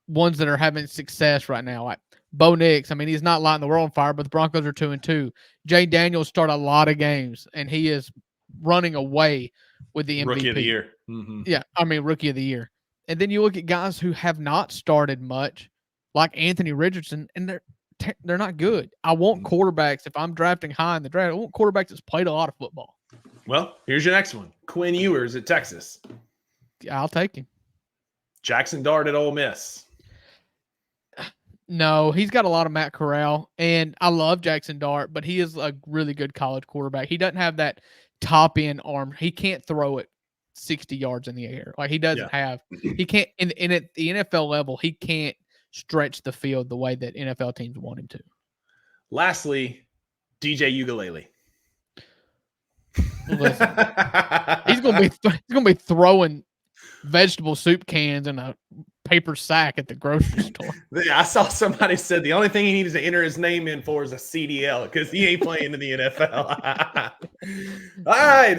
ones that are having success right now, like Bo Nix. He's not lighting the world on fire, but the Broncos are 2-2. Jay Daniels start a lot of games, and he is running away with the MVP. Rookie of the year. Yeah, Rookie of the year. And then you look at guys who have not started much, like Anthony Richardson, and they're not good. I want quarterbacks, if I'm drafting high in the draft, I want quarterbacks that's played a lot of football. Well, here's your next one. Quinn Ewers at Texas. I'll take him. Jackson Dart at Ole Miss. No, he's got a lot of Matt Corral, and I love Jackson Dart, but he is a really good college quarterback. He doesn't have that top-end arm. He can't throw it 60 yards in the air. Like, he doesn't have – he can't – and at the NFL level, he can't stretch the field the way that NFL teams want him to. Lastly, DJ Ugalele. Listen, he's gonna be throwing vegetable soup cans in a paper sack at the grocery store. I saw somebody said the only thing he needs to enter his name in for is a CDL because he ain't playing in the NFL. All right,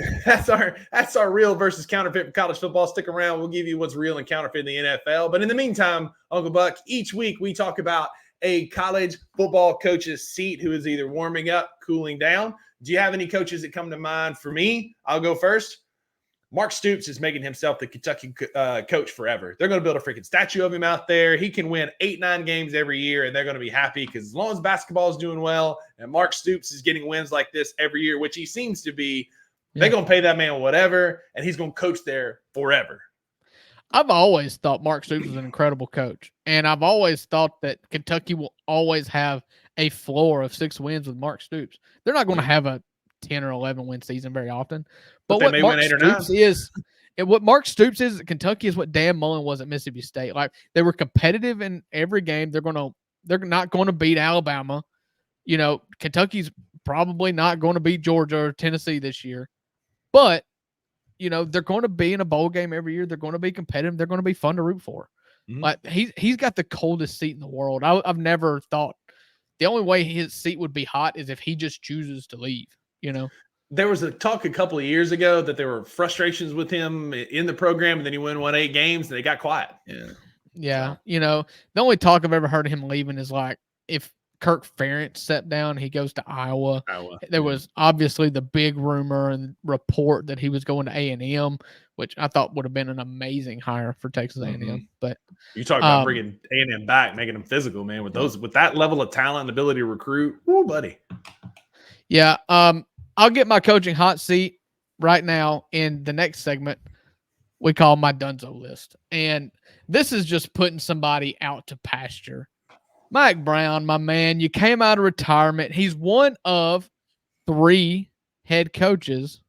that's our real versus counterfeit for college football. Stick around. We'll give you what's real and counterfeit in the NFL. But in the meantime, Uncle Buck, each week we talk about a college football coach's seat who is either warming up, cooling down. Do you have any coaches that come to mind? For me, I'll go first. Mark Stoops is making himself the Kentucky coach forever. They're going to build a freaking statue of him out there. He can win 8-9 games every year, and they're going to be happy because as long as basketball is doing well and Mark Stoops is getting wins like this every year, which he seems to be, they're going to pay that man whatever, and he's going to coach there forever. I've always thought Mark Stoops was an incredible coach, and I've always thought that Kentucky will always have a floor of 6 wins with Mark Stoops. They're not going to have a 10 or 11 win season very often, but what Mark Stoops is, and what Mark Stoops is at Kentucky is what Dan Mullen was at Mississippi State. Like, they were competitive in every game. They're not going to beat Alabama. Kentucky's probably not going to beat Georgia or Tennessee this year, but they're going to be in a bowl game every year. They're going to be competitive. They're going to be fun to root for. Mm-hmm. Like, he's got the coldest seat in the world. I've never thought the only way his seat would be hot is if he just chooses to leave. There was a talk a couple of years ago that there were frustrations with him in the program, and then he won 8 games and they got quiet. Yeah. So. The only talk I've ever heard of him leaving is like if Kirk Ferentz stepped down, he goes to Iowa. There was obviously the big rumor and report that he was going to A&M, which I thought would have been an amazing hire for Texas A&M. Mm-hmm. But you talk about bringing A&M back, making them physical, man. With that level of talent and ability to recruit, woo, buddy. Yeah. I'll get my coaching hot seat right now in the next segment we call my Dunzo list. And this is just putting somebody out to pasture. Mike Brown, my man, you came out of retirement. He's one of 3 head coaches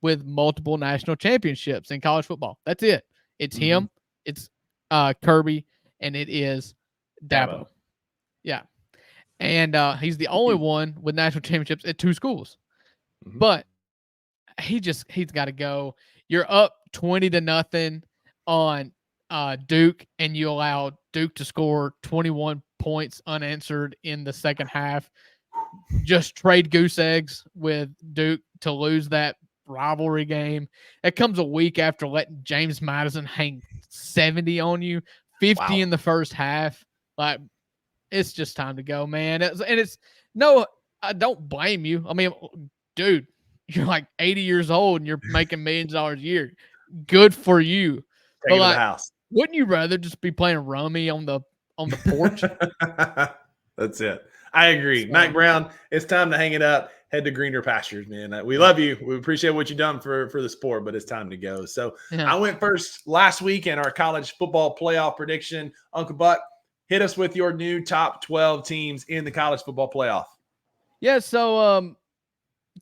with multiple national championships in college football. That's it. It's him, it's Kirby, and it is Dabo. Yeah. And he's the only one with national championships at 2 schools. Mm-hmm. But he's got to go. You're up 20-0 on Duke, and you allow Duke to score 21 points unanswered in the second half. Just trade goose eggs with Duke to lose that rivalry game. It comes a week after letting James Madison hang 70 on you, 50 in the first half. Like, it's just time to go, man. I don't blame you. Dude, you're like 80 years old and you're making millions of dollars a year. Good for you. Take it to the house. Wouldn't you rather just be playing rummy on the porch? That's it. I agree. Mike Brown, it's time to hang it up. Head to greener pastures, man. We love you. We appreciate what you've done for the sport, but it's time to go. So I went first last week in our college football playoff prediction. Uncle Buck, hit us with your new top 12 teams in the college football playoff. Yeah, so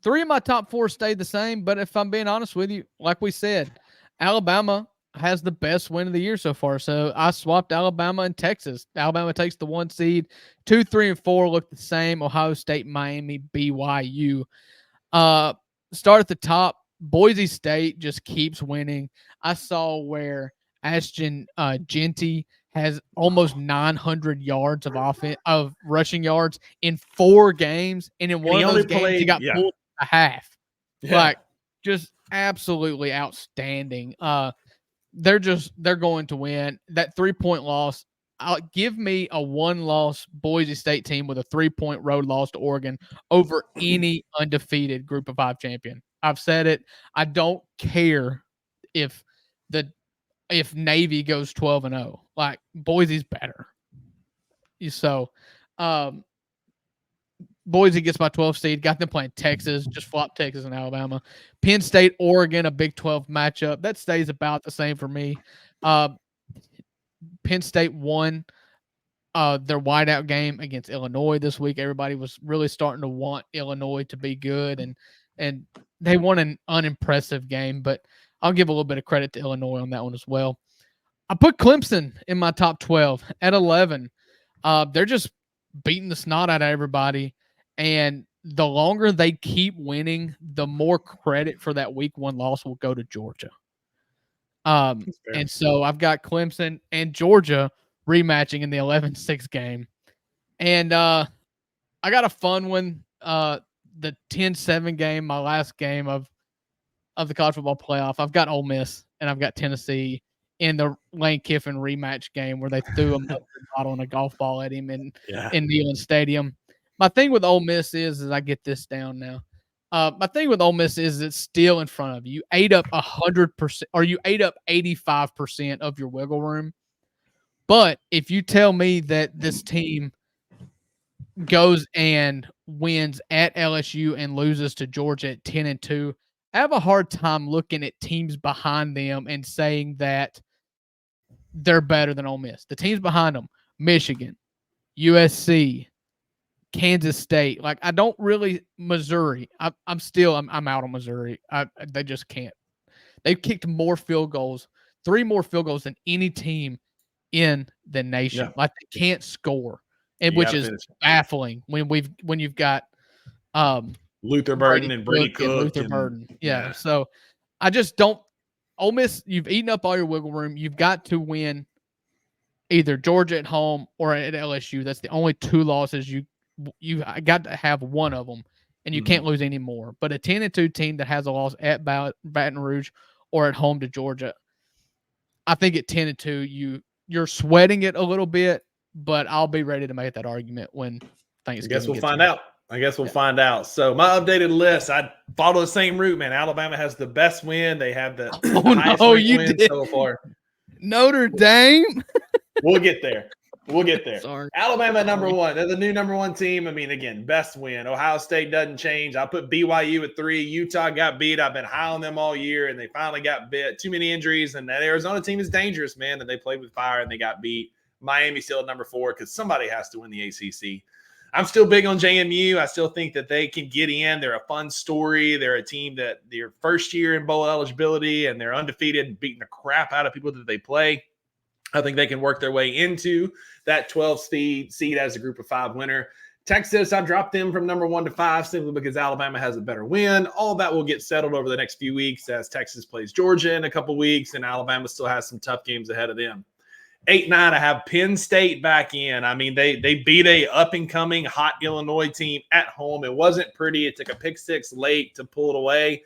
3 of my top 4 stayed the same, but if I'm being honest with you, like we said, Alabama has the best win of the year so far. So I swapped Alabama and Texas. Alabama takes the 1 seed. 2, 3, and 4 look the same. Ohio State, Miami, BYU. Start at the top. Boise State just keeps winning. I saw where Ashton Genty has almost 900 yards of rushing yards in 4 games, and in one of those games he got pulled a half. Yeah. Like, just absolutely outstanding. They're going to win. That 3-point loss. Give me a 1-loss Boise State team with a 3-point road loss to Oregon over any undefeated Group of 5 champion. I've said it. I don't care if Navy goes 12-0. Like, Boise's better. So, Boise gets my 12 seed. Got them playing Texas. Just flop Texas and Alabama. Penn State, Oregon, a Big 12 matchup. That stays about the same for me. Penn State won their whiteout game against Illinois this week. Everybody was really starting to want Illinois to be good, and they won an unimpressive game, but I'll give a little bit of credit to Illinois on that one as well. I put Clemson in my top 12 at 11. They're just beating the snot out of everybody, and the longer they keep winning, the more credit for that week 1 loss will go to Georgia. And so I've got Clemson and Georgia rematching in the 11-6 game. And I got a fun one. The 10-7 game, my last game of the college football playoff. I've got Ole Miss and I've got Tennessee in the Lane Kiffin rematch game where they threw a bottle and a golf ball at him in Neyland Stadium. My thing with Ole Miss is I get this down now. My thing with Ole Miss is it's still in front of you. You ate up 100%, or you ate up 85% of your wiggle room. But if you tell me that this team goes and wins at LSU and loses to Georgia at 10-2, I have a hard time looking at teams behind them and saying that they're better than Ole Miss. The teams behind them, Michigan, USC, Kansas State. Like, I don't really Missouri. I'm out on Missouri. They just can't. They've kicked more field goals, 3 more field goals than any team in the nation. Yeah. Like, they can't score, and which is baffling when you've got Luther Burden and Brady Cook and Luther Burden. Yeah. So I just don't. Ole Miss, you've eaten up all your wiggle room. You've got to win either Georgia at home or at LSU. That's the only 2 losses you got to have one of them, and you can't lose any more. But a 10-2 team that has a loss at Baton Rouge or at home to Georgia, I think at 10-2 you're sweating it a little bit, but I'll be ready to make that argument when Thanksgiving. I guess we'll find out. So my updated list, I follow the same route, man. Alabama has the best win. They have the highest win so far. Notre Dame. We'll get there. Sorry. Alabama number 1. They're the new number 1 team. I mean, again, best win. Ohio State doesn't change. I put BYU at 3. Utah got beat. I've been high on them all year, and they finally got bit. Too many injuries, and that Arizona team is dangerous, man. And they played with fire, and they got beat. Miami still at number 4 because somebody has to win the ACC. I'm still big on JMU. I still think that they can get in. They're a fun story. They're a team that their first year in bowl eligibility, and they're undefeated and beating the crap out of people that they play. I think they can work their way into that 12 seed as a Group of 5 winner. Texas, I dropped them from number 1 to 5 simply because Alabama has a better win. All that will get settled over the next few weeks as Texas plays Georgia in a couple weeks, and Alabama still has some tough games ahead of them. 8-9, I have Penn State back in. I mean, they beat a up-and-coming hot Illinois team at home. It wasn't pretty. It took a pick 6 late to pull it away.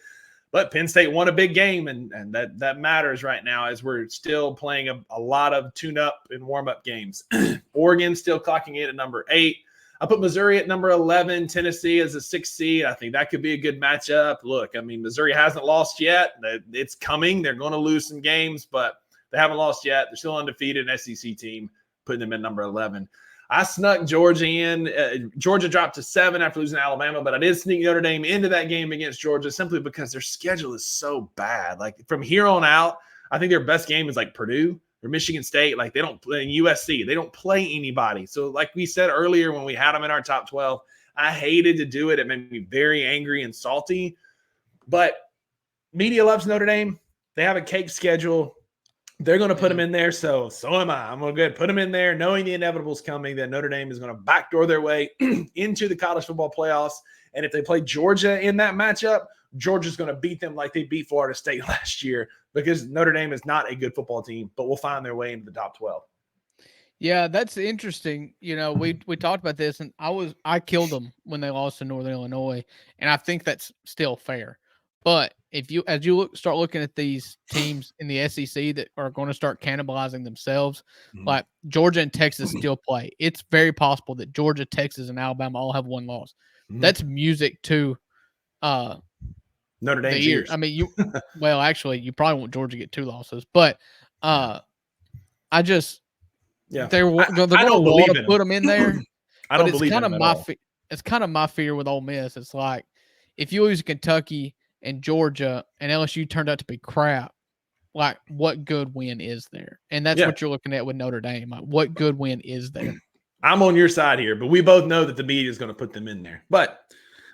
But Penn State won a big game, and that matters right now as we're still playing a lot of tune-up and warm-up games. Oregon still clocking in at number 8. I put Missouri at number 11, Tennessee as a 6th seed. I think that could be a good matchup. Look, I mean, Missouri hasn't lost yet. It's coming. They're going to lose some games, but they haven't lost yet. They're still undefeated, an SEC team, putting them at number 11. I snuck Georgia in. Georgia dropped to 7 after losing to Alabama, but I did sneak Notre Dame into that game against Georgia simply because their schedule is so bad. Like, from here on out, I think their best game is like Purdue or Michigan State. Like, they don't play in USC. They don't play anybody. So like we said earlier when we had them in our top 12, I hated to do it. It made me very angry and salty. But media loves Notre Dame. They have a cake schedule. They're going to put them in there. So am I. I'm going to go ahead and put them in there, knowing the inevitable is coming, that Notre Dame is going to backdoor their way into the college football playoffs. And if they play Georgia in that matchup, Georgia's going to beat them like they beat Florida State last year, because Notre Dame is not a good football team, but will find their way into the top 12. Yeah, that's interesting. We talked about this, and I killed them when they lost to Northern Illinois, and I think that's still fair. But as you start looking at these teams in the SEC that are going to start cannibalizing themselves, like Georgia and Texas still play. It's very possible that Georgia, Texas, and Alabama all have one loss. That's music to Notre Dame's ears. I mean, well, actually, you probably want Georgia to get 2 losses, but I just. Yeah, they're going to want to put them in there. I don't believe in them at all. It's kind of my fear with Ole Miss. It's like if you lose Kentucky and Georgia and LSU turned out to be crap, like what good win is there? And that's what you're looking at with Notre Dame. Like, what good win is there? I'm on your side here, but we both know that the media is going to put them in there. But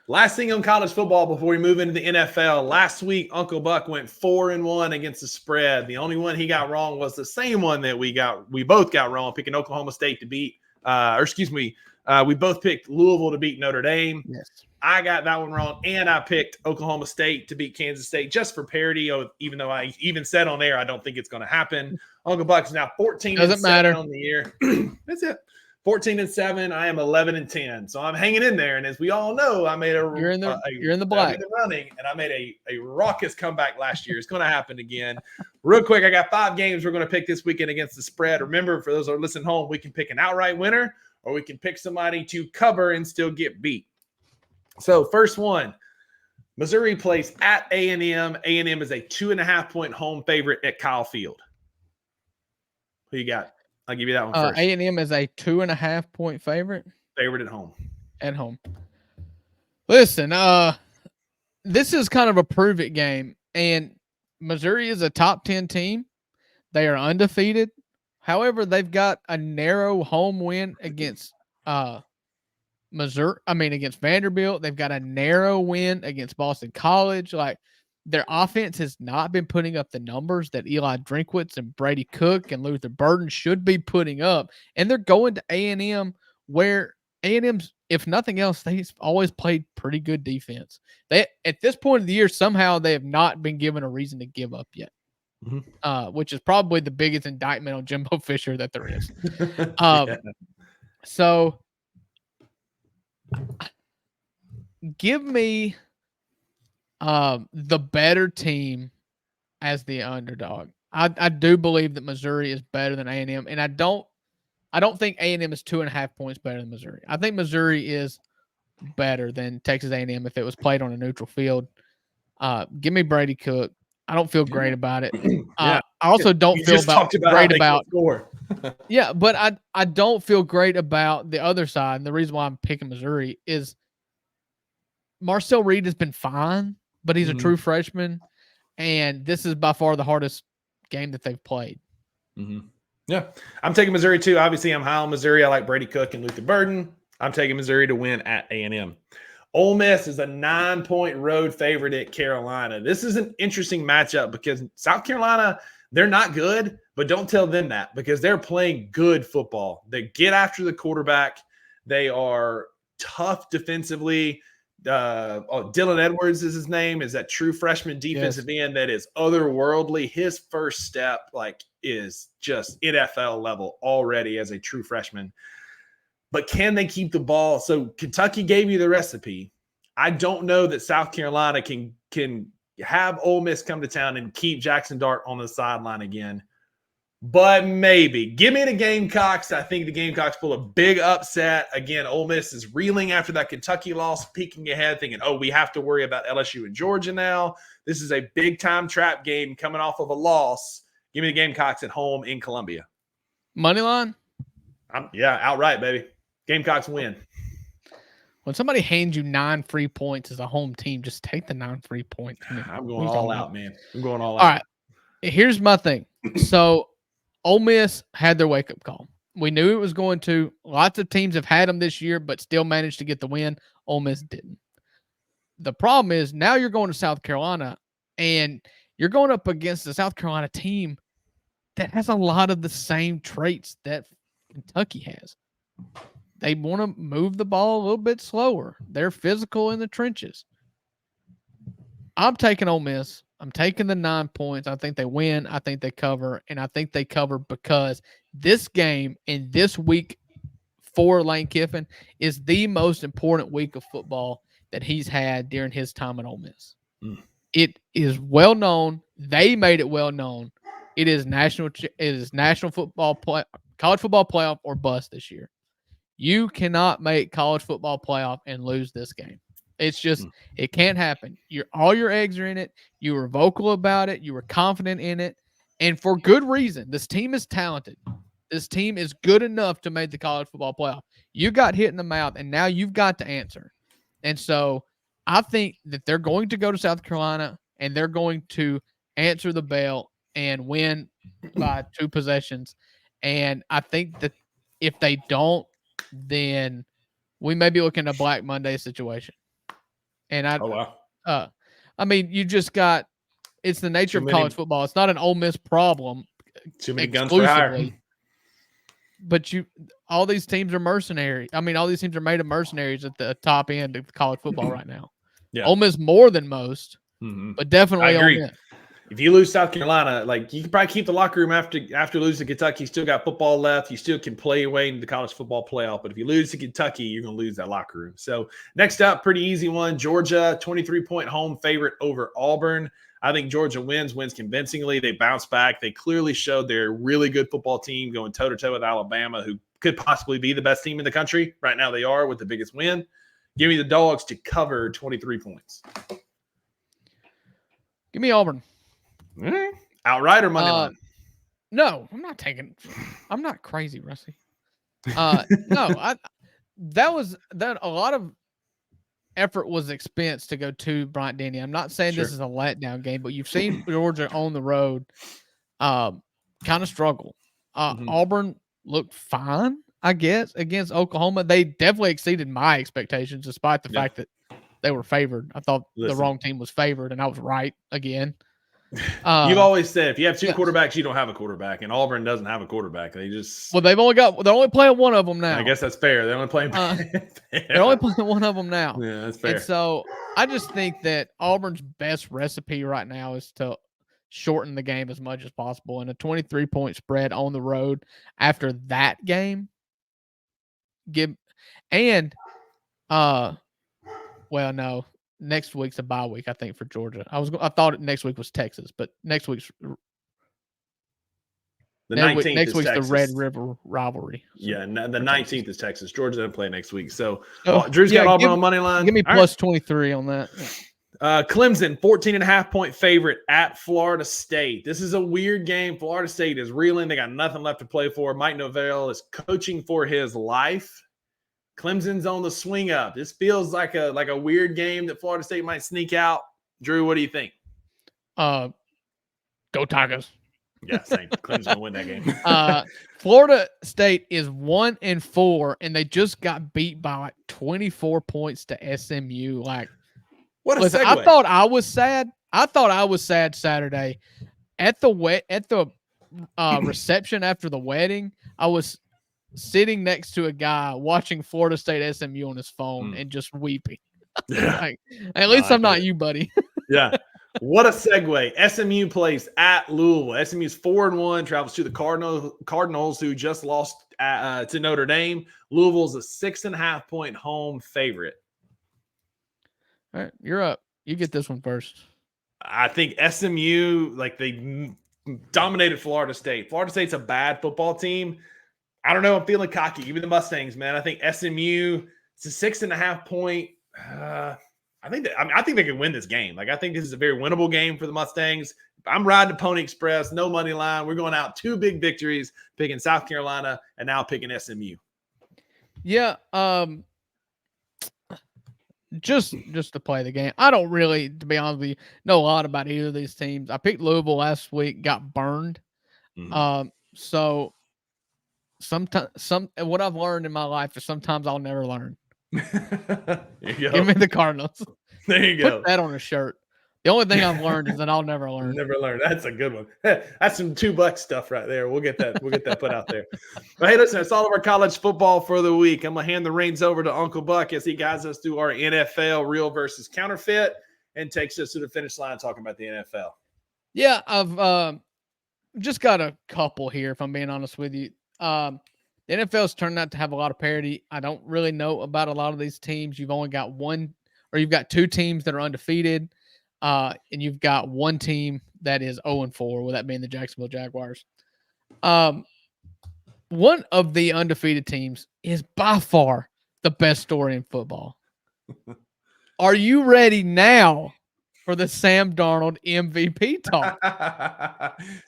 last thing on college football before we move into the NFL, last week Uncle Buck went 4-1 against the spread. The only one he got wrong was the same one that we both got wrong, picking Oklahoma State to beat, we both picked Louisville to beat Notre Dame. Yes. I got that one wrong, and I picked Oklahoma State to beat Kansas State just for parity, even though I even said on air I don't think it's going to happen. Uncle Buck's now 14-7 on the year. That's it. 14-7. I am 11-10. So I'm hanging in there. And as we all know, I made you're in the black running, and I made a raucous comeback last year. It's going to happen again. Real quick, I got 5 games we're going to pick this weekend against the spread. Remember, for those who are listening home, we can pick an outright winner, or we can pick somebody to cover and still get beat. So first one, Missouri plays at A&M. A&M is a 2.5-point home favorite at Kyle Field. Who you got? I'll give you that one first. A&M is a 2.5-point favorite. Favorite at home. At home. Listen, this is kind of a prove it game, and Missouri is a top 10 team. They are undefeated. However, they've got a narrow home win against against Vanderbilt. They've got a narrow win against Boston College. Like, their offense has not been putting up the numbers that Eli Drinkwitz and Brady Cook and Luther Burden should be putting up. And they're going to A&M, where A&M's, if nothing else, they've always played pretty good defense. They, at this point of the year, somehow they have not been given a reason to give up yet, which is probably the biggest indictment on Jimbo Fisher that there is. So give me the better team as the underdog. I do believe that Missouri is better than A&M, and I don't think A&M is 2.5 points better than Missouri. I think Missouri is better than Texas A&M if it was played on a neutral field. Give me Brady Cook. I don't feel great about it. I also don't feel great about yeah, but I don't feel great about the other side. And the reason why I'm picking Missouri is Marcel Reed has been fine, but he's a true freshman, and this is by far the hardest game that they've played. Yeah, I'm taking Missouri too. Obviously, I'm high on Missouri. I like Brady Cook and Luther Burden. I'm taking Missouri to win at A&M. Ole Miss is a 9-point road favorite at Carolina. This is an interesting matchup because South Carolina, they're not good, but don't tell them that because they're playing good football. They get after the quarterback. They are tough defensively. Dylan Edwards is his name, is that true freshman defensive end that is otherworldly. His first step is just NFL level already as a true freshman. But can they keep the ball? So Kentucky gave you the recipe. I don't know that South Carolina can have Ole Miss come to town and keep Jackson Dart on the sideline again. But maybe. Give me the Gamecocks. I think the Gamecocks pull a big upset. Again, Ole Miss is reeling after that Kentucky loss, peeking ahead, thinking, we have to worry about LSU and Georgia now. This is a big-time trap game coming off of a loss. Give me the Gamecocks at home in Columbia. Money line? Outright, baby. Gamecocks win. When somebody hands you 9 free points as a home team, just take the 9 free points. I'm going all out, man. I'm going all out. All right. Here's my thing. So Ole Miss had their wake-up call. We knew it was going to. Lots of teams have had them this year, but still managed to get the win. Ole Miss didn't. The problem is now you're going to South Carolina, and you're going up against the South Carolina team that has a lot of the same traits that Kentucky has. They want to move the ball a little bit slower. They're physical in the trenches. I'm taking Ole Miss. I'm taking the 9 points. I think they win. I think they cover. And I think they cover because this game and this week for Lane Kiffin is the most important week of football that he's had during his time at Ole Miss. It is well known. They made it well known. It is national football college football playoff or bust this year. You cannot make college football playoff and lose this game. It's just it can't happen. All your eggs are in it. You were vocal about it. You were confident in it, and for good reason. This team is talented. This team is good enough to make the college football playoff. You got hit in the mouth, and now you've got to answer. And so I think that they're going to go to South Carolina, and they're going to answer the bell and win by 2 possessions. And I think that if they don't, then we may be looking at a Black Monday situation. And I mean, you just got it's the nature of college football. It's not an Ole Miss problem. Too many guns for hire. But all these teams are mercenary. I mean, all these teams are made of mercenaries at the top end of college football right now. Yeah. Ole Miss more than most, but definitely I agree. Ole Miss. If you lose South Carolina, like you can probably keep the locker room after losing to Kentucky. You still got football left. You still can play your way into the college football playoff. But if you lose to Kentucky, you're going to lose that locker room. So next up, pretty easy one. Georgia, 23-point home favorite over Auburn. I think Georgia wins convincingly. They bounce back. They clearly showed they're a really good football team going toe-to-toe with Alabama, who could possibly be the best team in the country. Right now they are with the biggest win. Give me the Dogs to cover 23 points. Give me Auburn. Outright or money line? No, I'm not crazy, Rusty. No, that a lot of effort was expense to go to Bryant Denny. I'm not saying this is a letdown game, but you've seen Georgia on the road kind of struggle. Auburn looked fine, I guess, against Oklahoma. They definitely exceeded my expectations despite the fact that they were favored. I thought the wrong team was favored, and I was right again. You've always said if you have 2 quarterbacks, you don't have a quarterback, and Auburn doesn't have a quarterback. They're only playing one of them now. I guess that's fair. They're only playing. They're only playing one of them now. Yeah, that's fair. And so I just think that Auburn's best recipe right now is to shorten the game as much as possible, and a 23-point spread on the road after that game. No. Next week's a bye week, I think, for Georgia. I thought next week was Texas, but next week's the 19th. Next week's Texas. the Red River rivalry. So the 19th is Texas. Georgia doesn't play next week, so Drew's got Auburn on money line. Give me plus 23 on that. Clemson, 14.5-point favorite at Florida State. This is a weird game. Florida State is reeling. They got nothing left to play for. Mike Novell is coaching for his life. Clemson's on the swing up. This feels like a weird game that Florida State might sneak out. Drew, what do you think? Go Tigers. Yeah, same. Clemson will win that game. Florida State is 1-4, and they just got beat by like 24 points to SMU. Like, what a listen, segue. I thought I was sad. I thought I was sad Saturday at the reception after the wedding. I was sitting next to a guy watching Florida State SMU on his phone and just weeping. Like, at least I'm not you, buddy. Yeah. What a segue. SMU plays at Louisville. SMU's 4-1, travels to the Cardinals, who just lost to Notre Dame. Louisville's a 6.5-point home favorite. All right, you're up. You get this one first. I think SMU, they dominated Florida State. Florida State's a bad football team. I don't know. I'm feeling cocky. Give me the Mustangs, man. I think SMU, it's a 6.5-point. I think they can win this game. I think this is a very winnable game for the Mustangs. I'm riding the Pony Express, no money line. We're going out 2 big victories, picking South Carolina and now picking SMU. Yeah. Just to play the game. I don't really, to be honest with you, know a lot about either of these teams. I picked Louisville last week, got burned. So what I've learned in my life is sometimes I'll never learn. There you go. Give me the Cardinals. There you go. Put that on a shirt. The only thing I've learned is that I'll never learn. Never learn. That's a good one. That's some $2 stuff right there. We'll get that put out there. But hey, listen, it's all of our college football for the week. I'm gonna hand the reins over to Uncle Buck as he guides us through our NFL real versus counterfeit and takes us to the finish line talking about the NFL. Yeah, I've just got a couple here, if I'm being honest with you. The NFL's turned out to have a lot of parity. I don't really know about a lot of these teams. You've only got you've got two teams that are undefeated. And you've got one team that is 0-4, with that being the Jacksonville Jaguars. One of the undefeated teams is by far the best story in football. Are you ready now for the Sam Darnold MVP talk?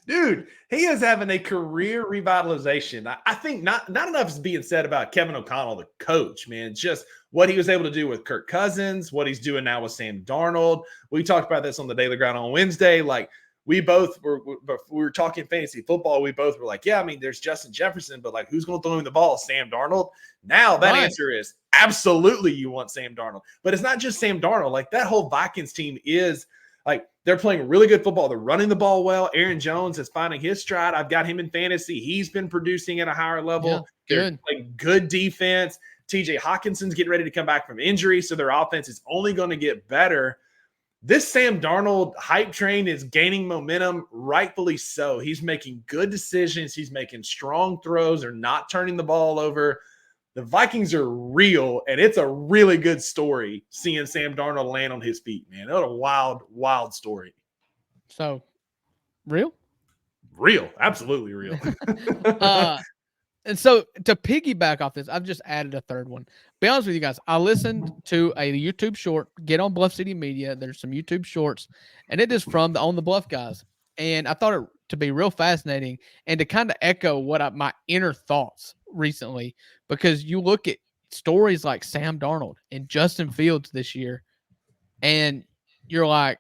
Dude, he is having a career revitalization. I think not enough is being said about Kevin O'Connell, the coach, man. Just what he was able to do with Kirk Cousins, what he's doing now with Sam Darnold. We talked about this on the Daily Grind on Wednesday. Like, we were talking fantasy football. We both were like, yeah, I mean, there's Justin Jefferson, but like, who's going to throw him the ball? Sam Darnold. Now that answer is absolutely you want Sam Darnold. But it's not just Sam Darnold. Like, that whole Vikings team is like, they're playing really good football. They're running the ball well. Aaron Jones is finding his stride. I've got him in fantasy. He's been producing at a higher level. Yeah, they're playing good defense. TJ Hawkinson's getting ready to come back from injury, so their offense is only going to get better. This Sam Darnold hype train is gaining momentum, rightfully so. He's making good decisions. He's making strong throws. They're not turning the ball over. The Vikings are real, and it's a really good story seeing Sam Darnold land on his feet, man. That's a wild, wild story. So, real? Real. Absolutely real. And so to piggyback off this, I've just added a third one. Be honest with you guys, I listened to a YouTube short, Get on Bluff City Media. There's some YouTube shorts, and it is from the On the Bluff guys. And I thought it to be real fascinating and to kind of echo my inner thoughts recently, because you look at stories like Sam Darnold and Justin Fields this year, and you're like,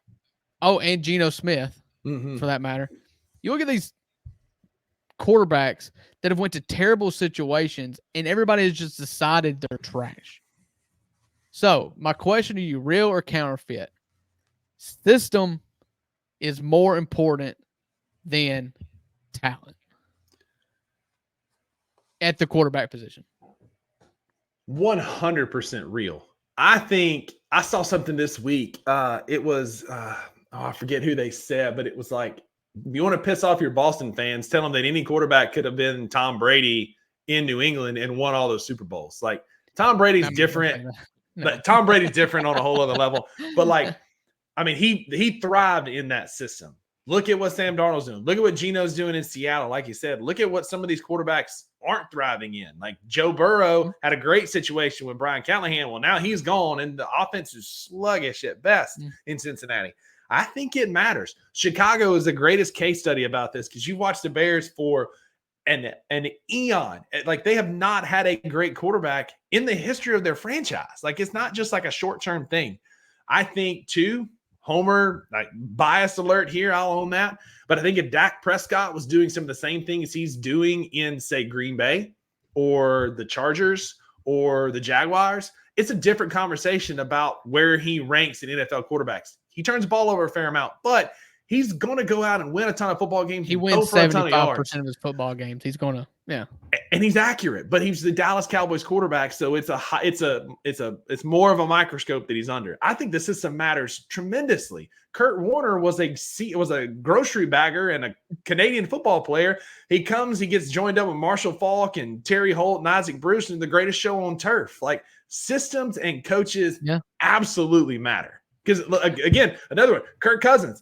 oh, and Geno Smith, for that matter. You look at these quarterbacks that have went to terrible situations, and everybody has just decided they're trash. So my question to you, real or counterfeit? System is more important than talent at the quarterback position. 100% real. I think I saw something this week. It was, I forget who they said, but it was like, you want to piss off your Boston fans, tell them that any quarterback could have been Tom Brady in New England and won all those Super Bowls. Like, Tom Brady's different. No. But Tom Brady's different on a whole other level. But like, I mean, he thrived in that system. Look at what Sam Darnold's doing. Look at what Geno's doing in Seattle. Like you said, look at what some of these quarterbacks aren't thriving in. Like, Joe Burrow had a great situation with Brian Callahan. Well, now he's gone, and the offense is sluggish at best in Cincinnati. I think it matters. Chicago is the greatest case study about this, because you watch the Bears for an eon. Like, they have not had a great quarterback in the history of their franchise. Like, it's not just like a short-term thing. I think, too, Homer, like, bias alert here, I'll own that. But I think if Dak Prescott was doing some of the same things he's doing in, say, Green Bay or the Chargers or the Jaguars, it's a different conversation about where he ranks in NFL quarterbacks. He turns the ball over a fair amount, but he's going to go out and win a ton of football games. He wins 75% of his football games. He's going to, and he's accurate. But he's the Dallas Cowboys quarterback, so it's more of a microscope that he's under. I think the system matters tremendously. Kurt Warner was a grocery bagger and a Canadian football player. He gets joined up with Marshall Faulk and Terry Holt and Isaac Bruce and the greatest show on turf. Like, systems and coaches absolutely matter. Because, again, another one, Kirk Cousins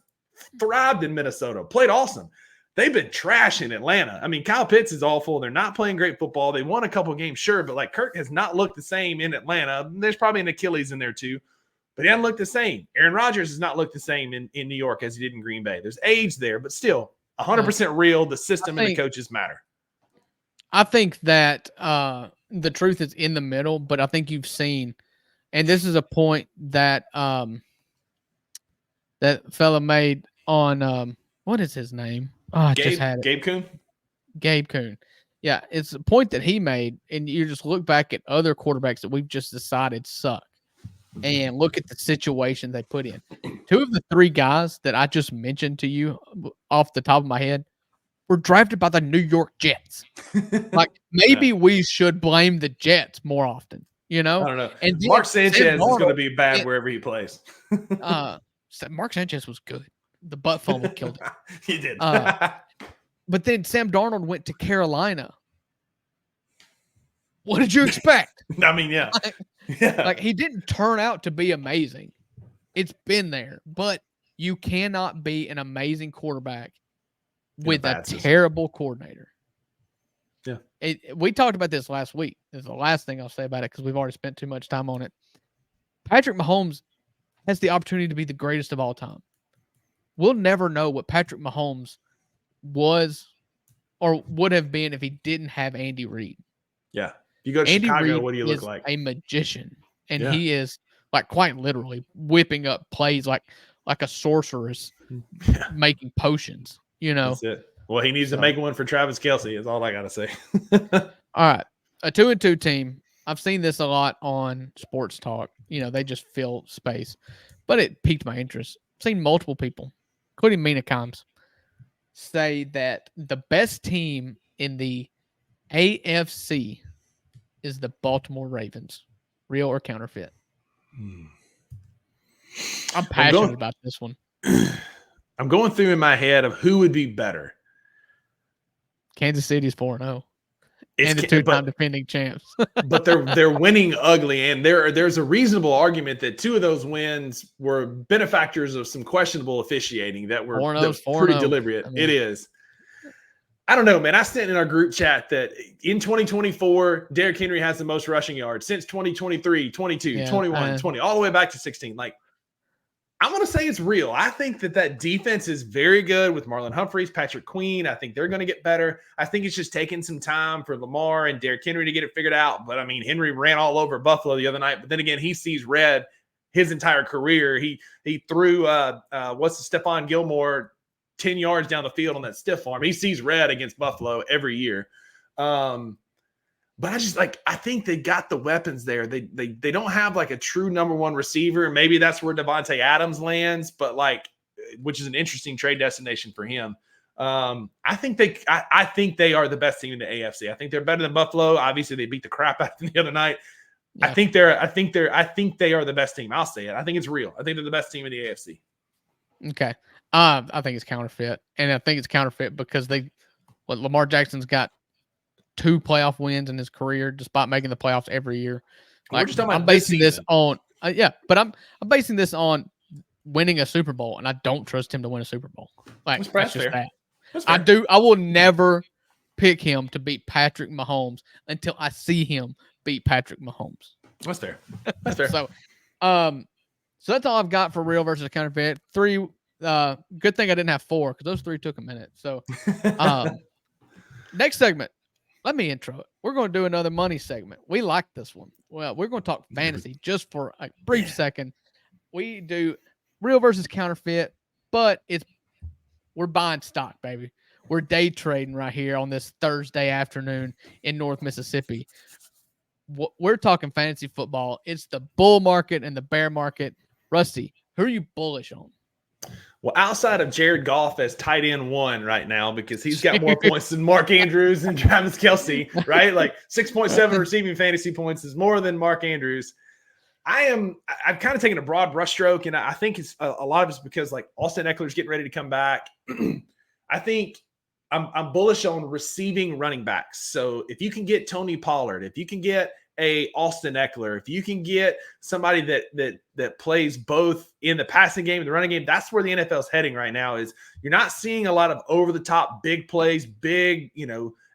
thrived in Minnesota, played awesome. They've been trash in Atlanta. I mean, Kyle Pitts is awful. They're not playing great football. They won a couple games, sure, but like, Kirk has not looked the same in Atlanta. There's probably an Achilles in there too, but he hasn't looked the same. Aaron Rodgers has not looked the same in New York as he did in Green Bay. There's age there, but still 100% real. The system and the coaches matter. I think that the truth is in the middle, but I think you've seen, and this is a point that that fella made on what is his name? Oh, I just had it. Gabe Kuhn? Gabe Kuhn. Yeah, it's a point that he made, and you just look back at other quarterbacks that we've just decided suck. and look at the situation they put in. 2 of the 3 guys that I just mentioned to you off the top of my head were drafted by the New York Jets. Like, maybe we should blame the Jets more often, you know? I don't know. And Mark Sanchez is going to be bad and, wherever he plays. Mark Sanchez was good. The butt fumble killed him. He did. But then Sam Darnold went to Carolina. What did you expect? I mean, yeah. Like, he didn't turn out to be amazing. It's been there. But you cannot be an amazing quarterback with a terrible coordinator. Yeah. We talked about this last week. This is the last thing I'll say about it because we've already spent too much time on it. Patrick Mahomes has the opportunity to be the greatest of all time. We'll never know what Patrick Mahomes was or would have been if he didn't have Andy Reid. Yeah. You go to Andy Chicago, Reid what do you look like? A magician. And he is, like, quite literally whipping up plays like a sorceress making potions, you know? That's it. Well, he needs to make one for Travis Kelce is all I got to say. All right. A 2-2 team. I've seen this a lot on Sports Talk. You know, they just fill space. But it piqued my interest. I've seen multiple people, including Mina Kimes, say that the best team in the AFC is the Baltimore Ravens. Real or counterfeit? I'm passionate about this one. I'm going through in my head of who would be better. Kansas City's 4-0. And the 2-time defending champs. But they're winning ugly, and there's a reasonable argument that 2 of those wins were benefactors of some questionable officiating that were pretty deliberate. I mean, it is. I don't know, man. I sent in our group chat that in 2024, Derrick Henry has the most rushing yards since 2023, 22, 21, 20, all the way back to 16. Like, I'm going to say it's real. I think that defense is very good with Marlon Humphreys, Patrick Queen. I think they're going to get better. I think it's just taking some time for Lamar and Derrick Henry to get it figured out. But, I mean, Henry ran all over Buffalo the other night. But then again, he sees red his entire career. He threw, Stephon Gilmore 10 yards down the field on that stiff arm. He sees red against Buffalo every year. But I think they got the weapons there. They don't have like a true number 1 receiver. Maybe that's where Devontae Adams lands, but which is an interesting trade destination for him. I think they are the best team in the AFC. I think they're better than Buffalo. Obviously, they beat the crap out of them the other night. Yeah. I think they are the best team. I'll say it. I think it's real. I think they're the best team in the AFC. Okay. I think it's counterfeit, and I think it's counterfeit because Lamar Jackson's got 2 playoff wins in his career, despite making the playoffs every year. Like, I'm basing this on, but I'm basing this on winning a Super Bowl, and I don't trust him to win a Super Bowl. Like, that's just fair. That. I will never pick him to beat Patrick Mahomes until I see him beat Patrick Mahomes. That's fair. That's fair. So that's all I've got for real versus counterfeit. 3. Good thing I didn't have 4 because those 3 took a minute. So, next segment. Let me intro it. We're going to do another money segment. We like this one. Well, we're going to talk fantasy just for a brief second. We do real versus counterfeit, but we're buying stock, baby. We're day trading right here on this Thursday afternoon in North Mississippi. We're talking fantasy football. It's the bull market and the bear market. Rusty, who are you bullish on? Well, outside of Jared Goff as tight end 1 right now, because he's got more points than Mark Andrews and Travis Kelce, right? Like 6.7 receiving fantasy points is more than Mark Andrews. I've kind of taken a broad brushstroke, and I think it's a lot of it's because like Austin Eckler's getting ready to come back. I think I'm bullish on receiving running backs. So if you can get Tony Pollard, if you can get a Austin Eckler, if you can get somebody that plays both in the passing game and the running game, that's where the NFL is heading right now. Is you're not seeing a lot of over the top big plays,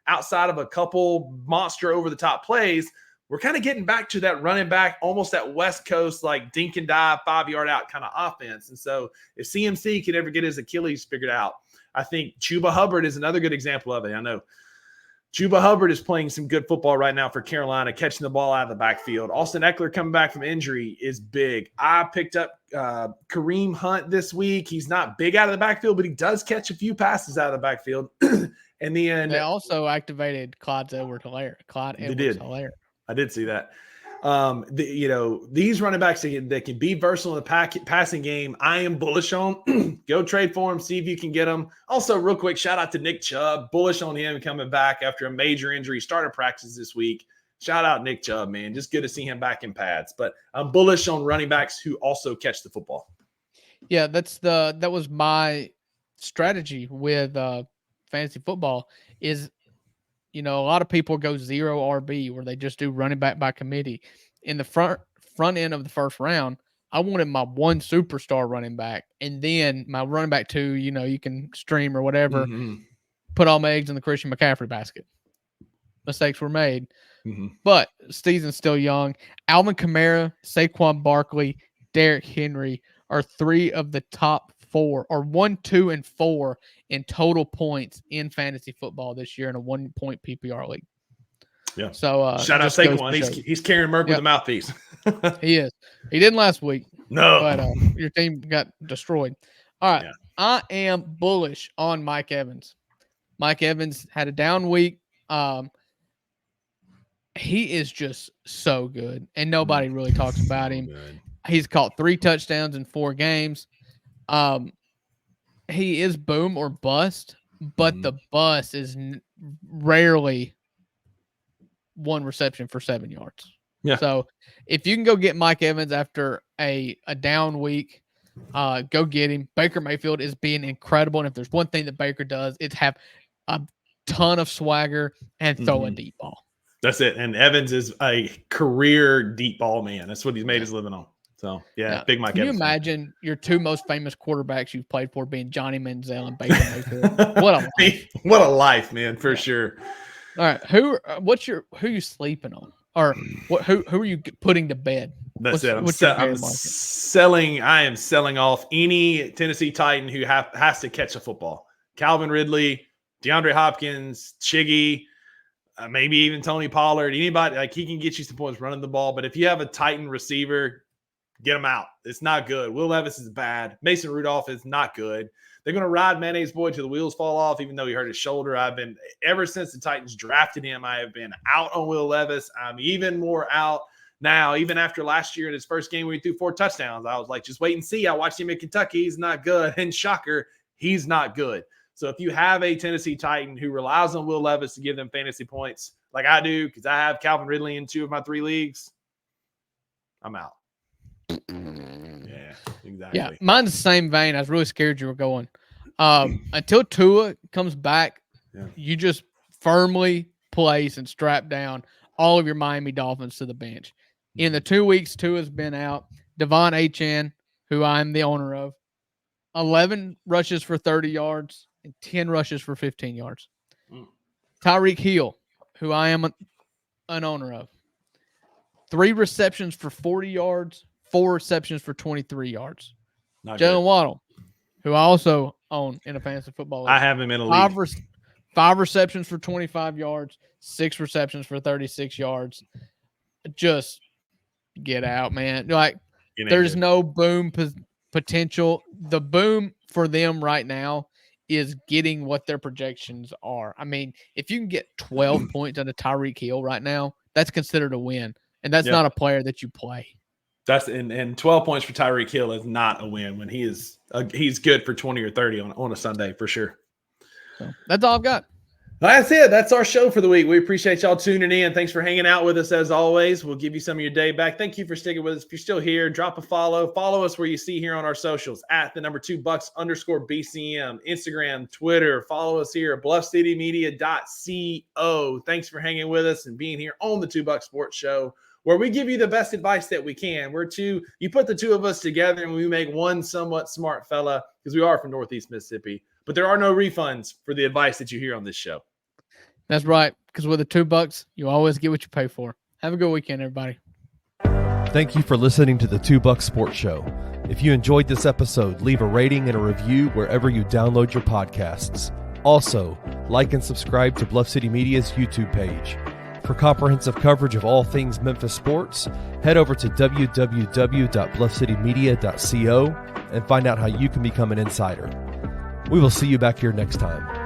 outside of a couple monster over the top plays. We're kind of getting back to that running back, almost that West Coast, like dink and dive, 5-yard out kind of offense. And so if CMC could ever get his Achilles figured out, I think Chuba Hubbard is another good example of it. I know Chuba Hubbard is playing some good football right now for Carolina, catching the ball out of the backfield. Austin Eckler coming back from injury is big. I picked up Kareem Hunt this week. He's not big out of the backfield, but he does catch a few passes out of the backfield. And then they also activated Clyde Edwards-Helaire. I did see that. These running backs that can be versatile in the passing game, I am bullish on. Go trade for them, see if you can get them. Also, real quick, shout out to Nick Chubb. Bullish on him coming back after a major injury. Started practice this week. Shout out Nick Chubb, man. Just good to see him back in pads. But I'm bullish on running backs who also catch the football. Yeah, that was my strategy with fantasy football is, a lot of people go 0 RB where they just do running back by committee. In the front end of the first round, I wanted my one superstar running back, and then my running back 2, you can stream or whatever, put all my eggs in the Christian McCaffrey basket. Mistakes were made. But season's still young. Alvin Kamara, Saquon Barkley, Derrick Henry are 3 of the top 4, or 1, 2, and 4 in total points in fantasy football this year in a 1-point PPR league. Yeah. So shout out Saquon. He's carrying Merc with a mouthpiece. He is. He didn't last week. No. But your team got destroyed. All right. Yeah. I am bullish on Mike Evans. Mike Evans had a down week. He is just so good, and nobody really talks about him. Good. He's caught 3 touchdowns in 4 games. He is boom or bust, but the bust is rarely 1 reception for 7 yards. Yeah. So if you can go get Mike Evans after a down week, go get him. Baker Mayfield is being incredible, and if there's one thing that Baker does, it's have a ton of swagger and throw a deep ball. That's it. And Evans is a career deep ball man. That's what he's made his living on. So, big Mike Evans. Can you imagine your 2 most famous quarterbacks you've played for being Johnny Manziel and Baker Mayfield? What a life. What a life, man, for sure. All right. Who are you sleeping on? Or who are you putting to bed? That's it. I am selling off any Tennessee Titan who has to catch a football. Calvin Ridley, DeAndre Hopkins, Chiggy, maybe even Tony Pollard, anybody, like he can get you some points running the ball. But if you have a Titan receiver, get him out. It's not good. Will Levis is bad. Mason Rudolph is not good. They're going to ride Mayonnaise Boy till the wheels fall off, even though he hurt his shoulder. Ever since the Titans drafted him, I have been out on Will Levis. I'm even more out now. Even after last year in his first game where he threw 4 touchdowns, I was like, just wait and see. I watched him in Kentucky. He's not good. And shocker, he's not good. So if you have a Tennessee Titan who relies on Will Levis to give them fantasy points like I do, because I have Calvin Ridley in 2 of my 3 leagues, I'm out. Yeah, exactly. Yeah, mine's the same vein. I was really scared you were going. Until Tua comes back, you just firmly place and strap down all of your Miami Dolphins to the bench. In the 2 weeks Tua's been out, Devon Achane, who I'm the owner of, 11 rushes for 30 yards and 10 rushes for 15 yards. Tyreek Hill, who I am an owner of, 3 receptions for 40 yards, 4 receptions for 23 yards. Jalen Waddle, who I also own in a fantasy football league. I have him in a league. 5 receptions for 25 yards, 6 receptions for 36 yards. Just get out, man. Like, there's no boom potential. The boom for them right now is getting what their projections are. I mean, if you can get 12 points out of Tyreek Hill right now, that's considered a win. And that's not a player that you play. That's and 12 points for Tyreek Hill is not a win when he's good for 20 or 30 on a Sunday for sure. So that's all I've got. That's it. That's our show for the week. We appreciate y'all tuning in. Thanks for hanging out with us as always. We'll give you some of your day back. Thank you for sticking with us. If you're still here, drop a follow. Follow us where you see here on our socials at the number 2bucks_BCM, Instagram, Twitter. Follow us here at bluffcitymedia.co. Thanks for hanging with us and being here on the 2 Bucks Sports Show, where we give you the best advice that we can. You put the 2 of us together and we make one somewhat smart fella, because we are from Northeast Mississippi. But there are no refunds for the advice that you hear on this show. That's right, because with the $2, you always get what you pay for. Have a good weekend, everybody. Thank you for listening to the 2 Bucks Sports Show. If you enjoyed this episode, leave a rating and a review wherever you download your podcasts. Also, like and subscribe to Bluff City Media's YouTube page. For comprehensive coverage of all things Memphis sports, head over to www.bluffcitymedia.co and find out how you can become an insider. We will see you back here next time.